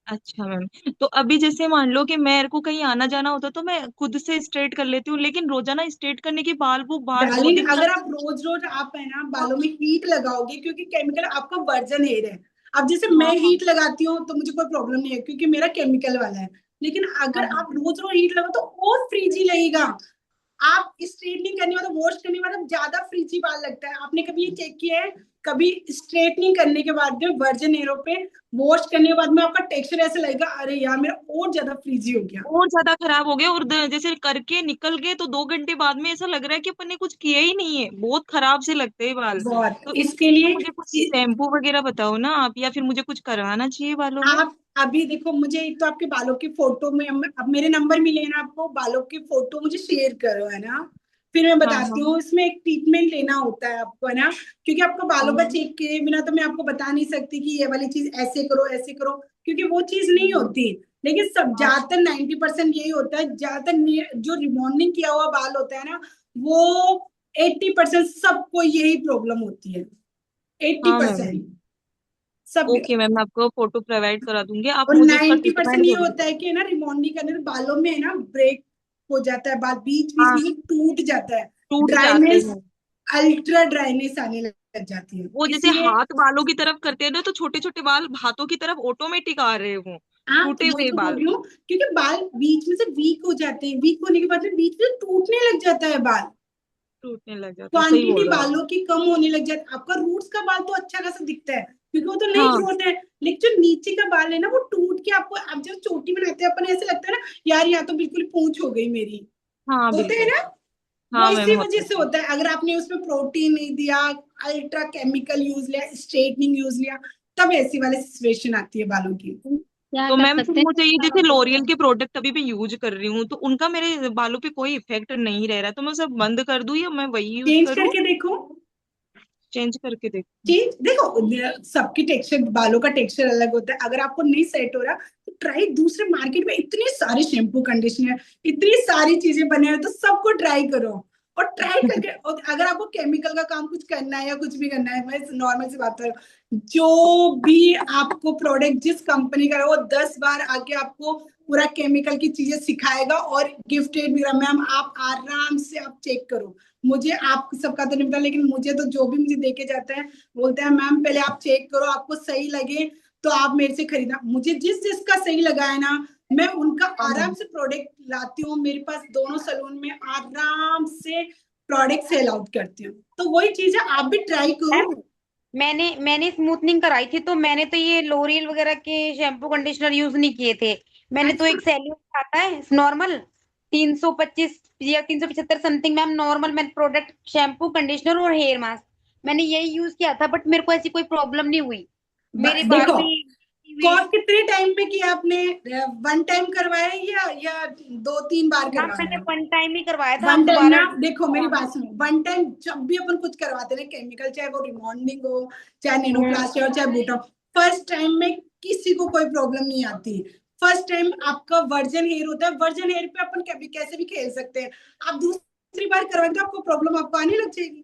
अच्छा मैम, तो अभी जैसे मान लो कि मेरे को कहीं आना जाना होता तो मैं खुद से स्ट्रेट कर लेती हूँ, लेकिन रोजाना स्ट्रेट करने के बाल वो बाल 2 दिन अगर आप रोज रोज आप है ना बालों में हीट लगाओगे, क्योंकि केमिकल आपका वर्जन हेयर है। अब जैसे मैं हीट लगाती हूँ तो मुझे कोई प्रॉब्लम नहीं है, क्योंकि मेरा केमिकल वाला है, लेकिन अगर आप रोज रोज हीट लगाओ तो और फ्रीजी लगेगा। आप स्ट्रेटनिंग करने वाला, वॉश करने वाला ज्यादा फ्रीजी बाल लगता है। आपने कभी ये चेक किया है? कभी स्ट्रेटनिंग करने के बाद में वर्जन हेयरों पे वॉश करने के बाद में आपका टेक्सचर ऐसा लगेगा, अरे यार मेरा और ज्यादा फ्रीजी हो गया, और ज्यादा खराब हो गया, और जैसे करके निकल गए तो 2 घंटे बाद में ऐसा लग रहा है कि अपन ने कुछ किया ही नहीं है, बहुत खराब से लगते हैं बाल। तो इसके लिए मुझे कुछ शैम्पू वगैरह बताओ ना आप, या फिर मुझे कुछ करवाना चाहिए बालों में? आप अभी देखो, मुझे एक तो आपके बालों की फोटो में, अब मेरे नंबर मिले ना आपको, बालों की फोटो मुझे शेयर करो, है ना, फिर मैं बताती हूँ। इसमें एक ट्रीटमेंट लेना होता है आपको, है ना, क्योंकि आपको बालों का चेक किए बिना तो मैं आपको बता नहीं सकती कि ये वाली चीज ऐसे करो, क्योंकि वो चीज नहीं होती। लेकिन सब ज्यादातर 90% यही होता है। ज्यादातर जो रिबॉन्डिंग किया हुआ बाल होता है ना, वो 80% सबको यही प्रॉब्लम होती है, 80% सब। ओके मैम, मैं आपको फोटो प्रोवाइड करा दूंगी, आप और मुझे उसका 90% ये ट्रीटमेंट होता है कि ना रिबॉन्डिंग करने से बालों में है ना ब्रेक हो जाता है, बाल बीच बीच में टूट जाता है, टूट जाते ड्राइनेस, हैं। अल्ट्रा ड्राइनेस आने लग जाती है। वो जैसे हाथ बालों की तरफ करते हैं ना, तो छोटे छोटे बाल हाथों की तरफ ऑटोमेटिक आ रहे हो, टूटे वही हुए तो बोल बाल। रही हूँ, क्योंकि बाल बीच में से वीक हो जाते हैं, वीक होने के बाद में बीच में टूटने लग जाता है बाल। टूटने लग जाता है, सही क्वांटिटी बोल रहे हो। बालों की कम होने लग जाती है। आपका रूट्स का बाल तो अच्छा खासा दिखता है क्योंकि वो तो नई हाँ ग्रोथ है, लेकिन जो नीचे का बाल है ना वो टूट के आपको, अब जब चोटी बनाते हैं अपन ऐसे लगता है ना यार यहाँ तो बिल्कुल पूंछ हो गई मेरी, हाँ होते है बिल्कुल। ना, वो हाँ मैम इसी होता वजह है। से होता है। अगर आपने उसमें प्रोटीन नहीं दिया, अल्ट्रा केमिकल यूज लिया, स्ट्रेटनिंग यूज लिया, तब ऐसी वाली सिचुएशन आती है बालों की। क्या तो कर मैम फिर सकते मुझे ये जैसे लॉरियल हैं। के प्रोडक्ट अभी मैं यूज कर रही हूँ, तो उनका मेरे बालों पे कोई इफेक्ट नहीं रह रहा, तो मैं सब बंद कर दूं या मैं वही यूज चेंज करूँ? करके देखो, चेंज करके देख। चेंज देखो, सबकी टेक्सचर, बालों का टेक्सचर अलग होता है। अगर आपको नहीं सेट हो रहा तो ट्राई दूसरे, मार्केट में इतने सारे शैम्पू कंडीशनर, इतनी सारी चीजें बने हैं, तो सबको ट्राई करो। और ट्राई करके, और अगर आपको केमिकल का काम कुछ करना है या कुछ भी करना है, मैं नॉर्मल सी बात करूं, जो भी आपको प्रोडक्ट जिस कंपनी का है वो 10 बार आके आपको पूरा केमिकल की चीजें सिखाएगा और गिफ्टेड भी। मैम आप आराम से आप चेक करो, मुझे आप सबका तो नहीं पता, लेकिन मुझे तो जो भी मुझे देके जाता है बोलते हैं मैम पहले आप चेक करो, आपको सही लगे तो आप मेरे से खरीदना। मुझे जिस जिसका सही लगा है ना, मैं उनका आराम से प्रोडक्ट लाती हूँ, मेरे पास दोनों सलून में आराम से प्रोडक्ट सेल आउट करती हूँ। तो वही चीज है, आप भी ट्राई करो। मैम मैंने स्मूथनिंग कराई थी, तो मैंने तो ये लोरियल वगैरह के शैम्पू कंडीशनर यूज नहीं किए थे। मैंने तो अच्छा, एक सैल्यूट आता है नॉर्मल 325 या 375 समथिंग मैम, नॉर्मल मैंने प्रोडक्ट शैम्पू कंडीशनर और हेयर मास्क मैंने यही यूज किया था, बट मेरे को ऐसी कोई प्रॉब्लम नहीं हुई। मेरे बाल देखो, भी कॉल कितने टाइम में किया आपने? वन टाइम करवाया है या 2-3 बार मैम करवाया मैंने है? वन टाइम ही करवाया था, वन अब टाइम दोबारा। ना, देखो मेरी बात सुनो, वन टाइम जब भी अपन कुछ करवाते हैं केमिकल, चाहे वो रिमॉन्डिंग हो, चाहे नैनोप्लास्टी हो, चाहे बूटा, फर्स्ट टाइम में किसी को कोई प्रॉब्लम नहीं आती। फर्स्ट टाइम आपका वर्जन हेयर होता है, वर्जन हेयर पे अपन कैसे भी खेल सकते हैं। आप दूसरी बार करवाएंगे तो आपको प्रॉब्लम आपको आने लग जाएगी,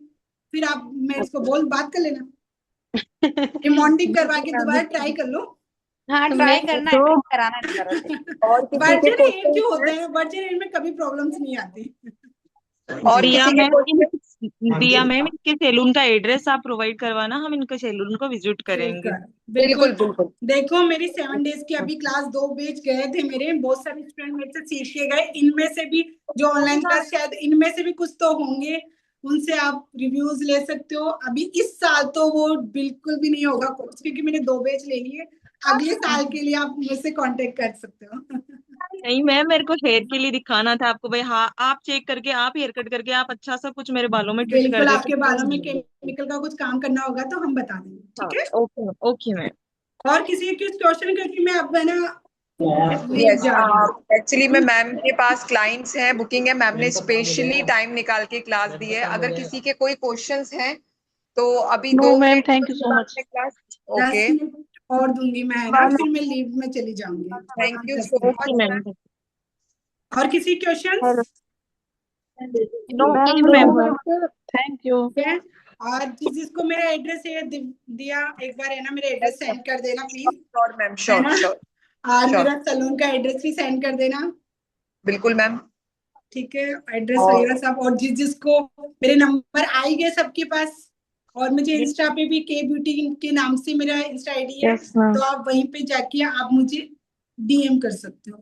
फिर आप मैं इसको बोल बात कर लेना, रिमॉन्डिंग करवा के दोबारा ट्राई कर लो। हाँ ट्राई करना है, तो कराना है दोबारा से। और किसी के वर्जन हेयर क्वेश्चन जो होते है? हैं, वर्जन हेयर में कभी प्रॉब्लम्स नहीं आती। और दिया किसी के मैम क्वेश्चन? दिया मैम इनके सैलून का एड्रेस आप प्रोवाइड करवाना, हम इनके सैलून को विजिट करेंगे। बिल्कुल। बिल्कुल बिल्कुल। देखो मेरी 7 डेज की अभी क्लास 2 बैच गए थे मेरे, बहुत सारे स्टूडेंट मेरे से सीख के गए, इनमें से भी जो ऑनलाइन क्लास, शायद इनमें से भी कुछ तो होंगे, उनसे आप रिव्यूज ले सकते हो। अभी इस साल तो वो बिल्कुल भी नहीं होगा कोर्स, क्योंकि मैंने 2 बैच ले लिए। अगले साल के लिए आप मुझसे कांटेक्ट कर सकते हो। नहीं मैम, मेरे को हेयर के लिए दिखाना था आपको भाई। हाँ आप चेक करके, आप हेयर कट करके, आप अच्छा सा कुछ मेरे बालों में टिट कर बिल्कुल, देते आपके बालों में तो। केमिकल का कुछ काम करना होगा तो हम बता देंगे, हाँ ठीक है। Okay okay ma'am. और किसी के कुछ क्वेश्चन, क्योंकि मैं अब है ना यस, जा रही हूँ। एक्चुअली में मैम के पास क्लाइंट्स हैं, बुकिंग है, मैम ने स्पेशली टाइम निकाल के क्लास दी है। अगर किसी के कोई क्वेश्चंस हैं तो अभी no 2 ma'am, minute thank you के सो बाद मच। में क्लास। 10 ओके, मिनट और दूंगी मैं, है ना, फिर मैं लीव में चली जाऊंगी। Thank you 10 so minute. Okay much. Ma'am. और किसी questions? No ma'am ma'am. No, thank you. और जिसको मेरा एड्रेस है दिया, एक बार है ना मेरा एड्रेस सेंड कर देना प्लीज, श्योर मैम, है श्योर ना। श्योर और श्योर। मेरा सलून का एड्रेस भी सेंड कर देना, बिल्कुल मैम। ठीक है, एड्रेस वगैरह सब। और जिसको मेरे नंबर आई गए सबके पास, और मुझे इंस्टा पे भी के ब्यूटी के नाम से मेरा इंस्टा आईडी है, यस मैम। तो आप वहीं पे जाके आप मुझे डीएम कर सकते हो।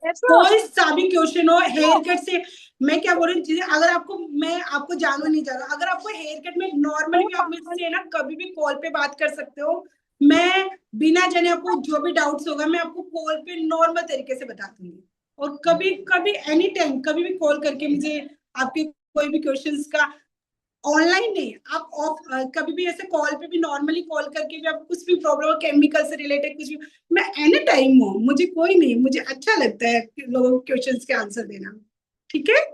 कोई सा भी क्वेश्चन हो हेयर कट से, मैं क्या बोल रही हूँ, अगर आपको, मैं आपको जानू नहीं चाह रहा, अगर आपको हेयर कट में नॉर्मली भी आप मुझसे ना कभी भी कॉल पे बात कर सकते हो। मैं बिना जाने आपको जो भी डाउट्स होगा मैं आपको कॉल पे नॉर्मल तरीके से बता दूंगी। और कभी कभी एनी टाइम कभी भी कॉल करके मुझे आपके कोई भी क्वेश्चंस का, ऑनलाइन नहीं, आप ऑफ कभी भी ऐसे कॉल पे भी नॉर्मली कॉल करके भी, आप कुछ भी प्रॉब्लम हो केमिकल से रिलेटेड कुछ भी, मैं एनी टाइम हूँ, मुझे कोई नहीं, मुझे अच्छा लगता है लोगों के क्वेश्चंस के आंसर देना, ठीक है।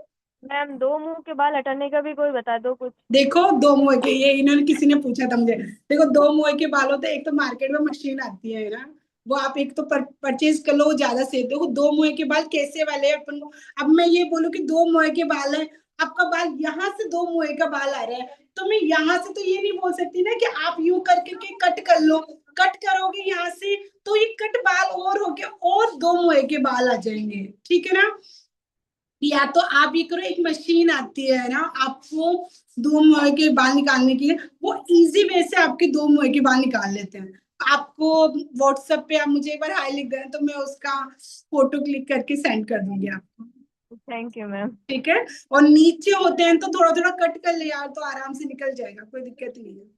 मैम 2 मुंह के बाल हटाने का भी कोई बता दो कुछ। देखो 2 मुंह के, ये इन्होंने किसी ने पूछा था मुझे, देखो 2 मुंह के बाल होते हैं, एक तो मार्केट में मशीन आती है ना, वो आप एक तो परचेज कर लो, वो ज्यादा से। देखो 2 मुंह के बाल कैसे वाले हैं अपन को, अब मैं ये बोलूं कि 2 मुंह के बाल है, आपका बाल यहाँ से 2 मुंह का बाल आ रहा है, तो मैं यहाँ से तो ये नहीं बोल सकती ना कि आप यूं करके के कट कर लो, कट करोगे यहाँ से तो ये कट बाल और होके और 2 मुंह के बाल आ जाएंगे, ठीक है ना। या तो आप ये करो, एक मशीन आती है ना आपको 2 मुंह के बाल निकालने के लिए, वो इजी वे से आपके 2 मुंह के बाल निकाल लेते हैं। आपको व्हाट्सएप पे आप मुझे एक बार हाई लिख दें तो मैं उसका फोटो क्लिक करके सेंड कर दूंगी आपको। Thank you ma'am. ठीक है, और नीचे होते हैं तो थोड़ा थोड़ा कट कर ले यार, तो आराम से निकल जाएगा, कोई दिक्कत नहीं है।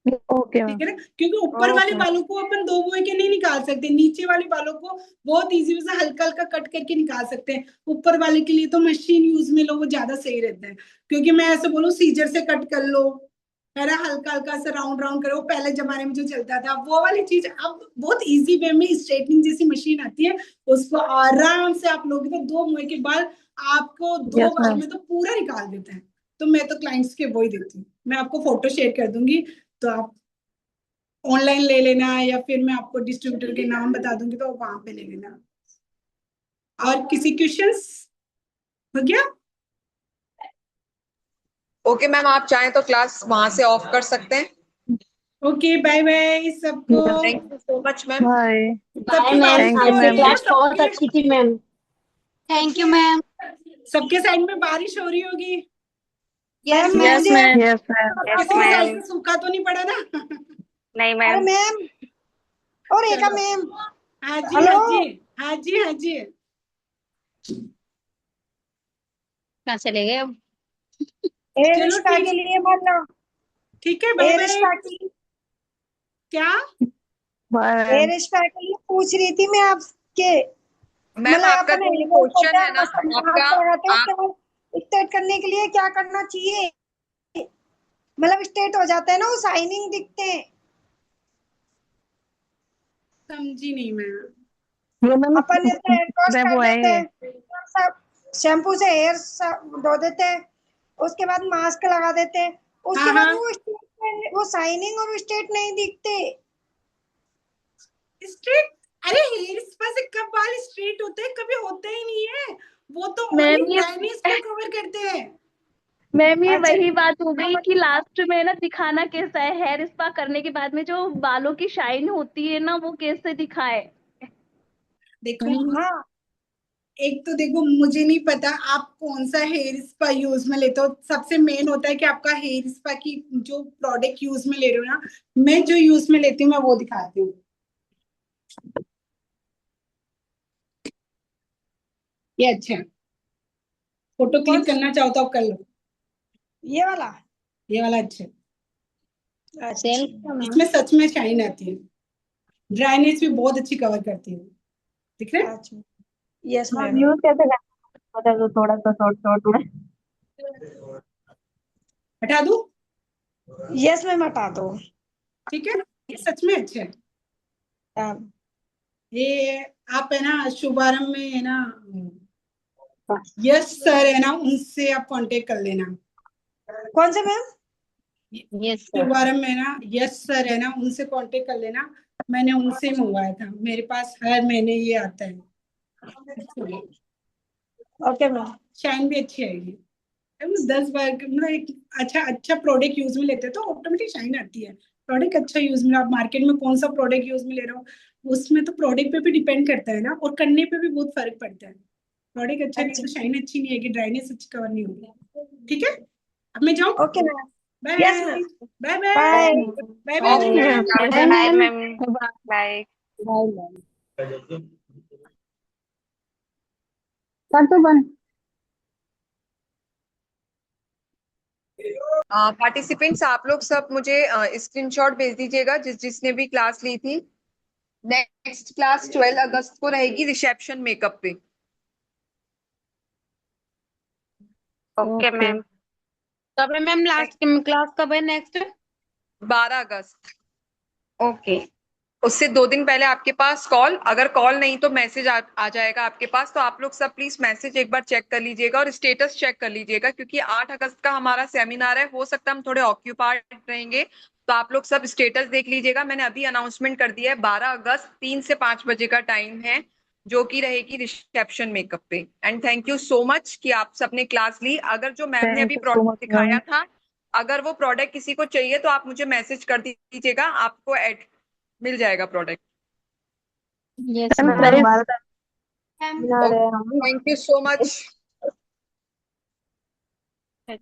ओके ठीक मैम। है ना, क्योंकि ऊपर वाले बालों को अपन 2 मुंह के नहीं निकाल सकते, नीचे वाले बालों को बहुत इजी से हल्का हल्का कट करके निकाल सकते हैं। ऊपर वाले के लिए तो मशीन यूज में लो, वो ज्यादा सही रहता है। क्योंकि मैं ऐसे बोलूं सीजर से कट कर लो, है ना, हल्का हल्का से राउंड राउंड करो, पहले जमाने में जो चलता था वो वाली चीज अब बहुत इजी वे में स्ट्रेटनिंग जैसी मशीन आती है, उसको आराम से आप लोगे तो 2 मुंह के बाल आपको 2 Yes, बार ma'am. में तो पूरा निकाल देता है। तो मैं तो क्लाइंट्स के वो ही देती हूँ। मैं आपको फोटो शेयर कर दूंगी, तो आप ऑनलाइन ले लेना, या फिर मैं आपको डिस्ट्रीब्यूटर के नाम बता दूंगी तो वहां पे ले लेना। और किसी क्वेश्चंस हो गया? ओके मैम, आप चाहें तो क्लास वहां से ऑफ कर सकते हैं। ओके, बाय बाय सबको। Thank you so much ma'am. Bye. सबकी बारिश Thank you, हो रही ma'am. है, क्लास बहुत सबके अच्छी थी मैम। Thank you ma'am. सबके साइड में बारिश हो रही होगी, मैम Yes, मुझे ma'am. Yes, ma'am. किसी के साइड से सूखा तो नहीं पड़ा ना? नहीं अरे मैम। मैम और रेखा चलो। मैम, हाँ जी, हेलो। हाँ जी, हाँ जी, हाँ जी। कहाँ चले गए अब? हेयर चलो स्पा ठीक के है, लिए मतलब ठीक है, बाय हेयर बाय। स्पा के लिए, क्या? Bye. हेयर स्पा के लिए पूछ रही थी मैं आपके, मैम मतलब आपका अपन जो ये हेयर वॉश क्वेश्चन होता है है ना, आपका मास्क लगाते हैं, आप उसके बाद स्ट्रेट करने के लिए क्या करना चाहिए? मतलब स्ट्रेट हो जाता है ना, वो शाइनिंग दिखते हैं। समझी नहीं मैं। ये मैम अपन जैसे हेयर वॉश मैं कर वो देते है हैं, सब शैम्पू से हेयर धो देते हैं, उसके बाद मास्क लगा देते हैं, उसके हाँ बाद हाँ, वो स्ट्रेट, वो शाइनिंग और स्ट्रेट नहीं दिखते। स्ट्रेट? अरे हेयर स्पा से कब बाल स्ट्रेट होते हैं? कभी होता ही नहीं है, वो तो ओनली मैम ये ड्राइनेस को कवर करते हैं। मैम ये अच्छा, वही बात हो गई कि लास्ट में ना दिखाना कैसा है, हेयर स्पा करने के बाद में जो बालों की शाइन होती है ना वो कैसे दिखाए। देखो, हाँ एक तो देखो, मुझे नहीं पता आप कौन सा हेयर स्पा यूज में लेते हो। सबसे मेन होता है कि आपका हेयर स्पा की जो प्रोडक्ट यूज में ले रहे हो ना, मैं जो यूज में लेती हूँ मैं वो दिखाती हूँ। ये अच्छा है, फोटो क्लिक करना चाहो तो आप कर लो। ये वाला। ये वाला अच्छा है, अच्छा, सेल्फ का मैम। इसमें सच में शाइन आती है, ड्राइनेस भी बहुत अच्छी कवर करती है। दिख रहा है? अच्छा, यस मैम मैम। यूज कैसे करना है तो थोड़ा सा शॉर्ट शॉर्ट में। हटा दूं? यस मैम, हटा दो। ठीक है, ये सच में अच्छा है। हाँ। ये आप है ना शुभारंभ में है ना, यस सर है ना, उनसे आप कांटेक्ट कर लेना। कौन से मैम? Yes sir. शुभारंभ में ना यस सर है ना, उनसे कांटेक्ट कर लेना। मैंने उनसे मंगवाया था, मेरे पास हर महीने ये आता है। Okay ma'am. शाइन भी अच्छी आएगी। हम 10 बार मतलब एक अच्छा प्रोडक्ट यूज में लेते हैं तो ऑटोमेटिक शाइन आती है। प्रोडक्ट अच्छा यूज में, आप मार्केट में कौन सा प्रोडक्ट यूज में ले रहे हो, उसमें तो प्रोडक्ट पे भी डिपेंड करता है ना, और करने पे भी बहुत फर्क पड़ता है। प्रोडक्ट अच्छा नहीं अच्छा, तो शाइन अच्छी नहीं आएगी, ड्राइनेस अच्छी कवर नहीं होगी। ठीक है, अब मैं जाऊँ? Okay ma'am. Bye yes ma'am. Bye bye. Bye bye okay everyone. Bye ma'am. Bye. कर तो बंद। पार्टिसिपेंट्स आप लोग सब मुझे स्क्रीनशॉट भेज दीजिएगा जिसने भी क्लास ली थी। नेक्स्ट क्लास 12 अगस्त को रहेगी रिसेप्शन मेकअप पे। Okay ma'am. कब है मैम लास्ट क्लास, कब है नेक्स्ट? 12 अगस्त। ओके। उससे 2 दिन पहले आपके पास कॉल, अगर कॉल नहीं तो मैसेज आ जाएगा आपके पास। तो आप लोग सब प्लीज मैसेज एक बार चेक कर लीजिएगा और स्टेटस चेक कर लीजिएगा, क्योंकि 8 अगस्त का हमारा सेमिनार है, हो सकता है हम थोड़े ऑक्यूपाइड रहेंगे। तो आप लोग सब स्टेटस देख लीजिएगा। मैंने अभी अनाउंसमेंट कर दिया है, 12 अगस्त 3 से 5 बजे का टाइम है, जो कि रहेगी रिसेप्शन मेकअप पे। And thank you so much कि आप सबने क्लास ली। अगर जो मैम ने थैंक अभी यू सो प्रोडक्ट मच दिखाया मैम। था, अगर वो प्रोडक्ट किसी को चाहिए तो आप मुझे मैसेज कर दीजिएगा, आपको मिल जाएगा product. Yes ma'am ma'am. Price ma'am बता रहे हैं हम। Thank you so much.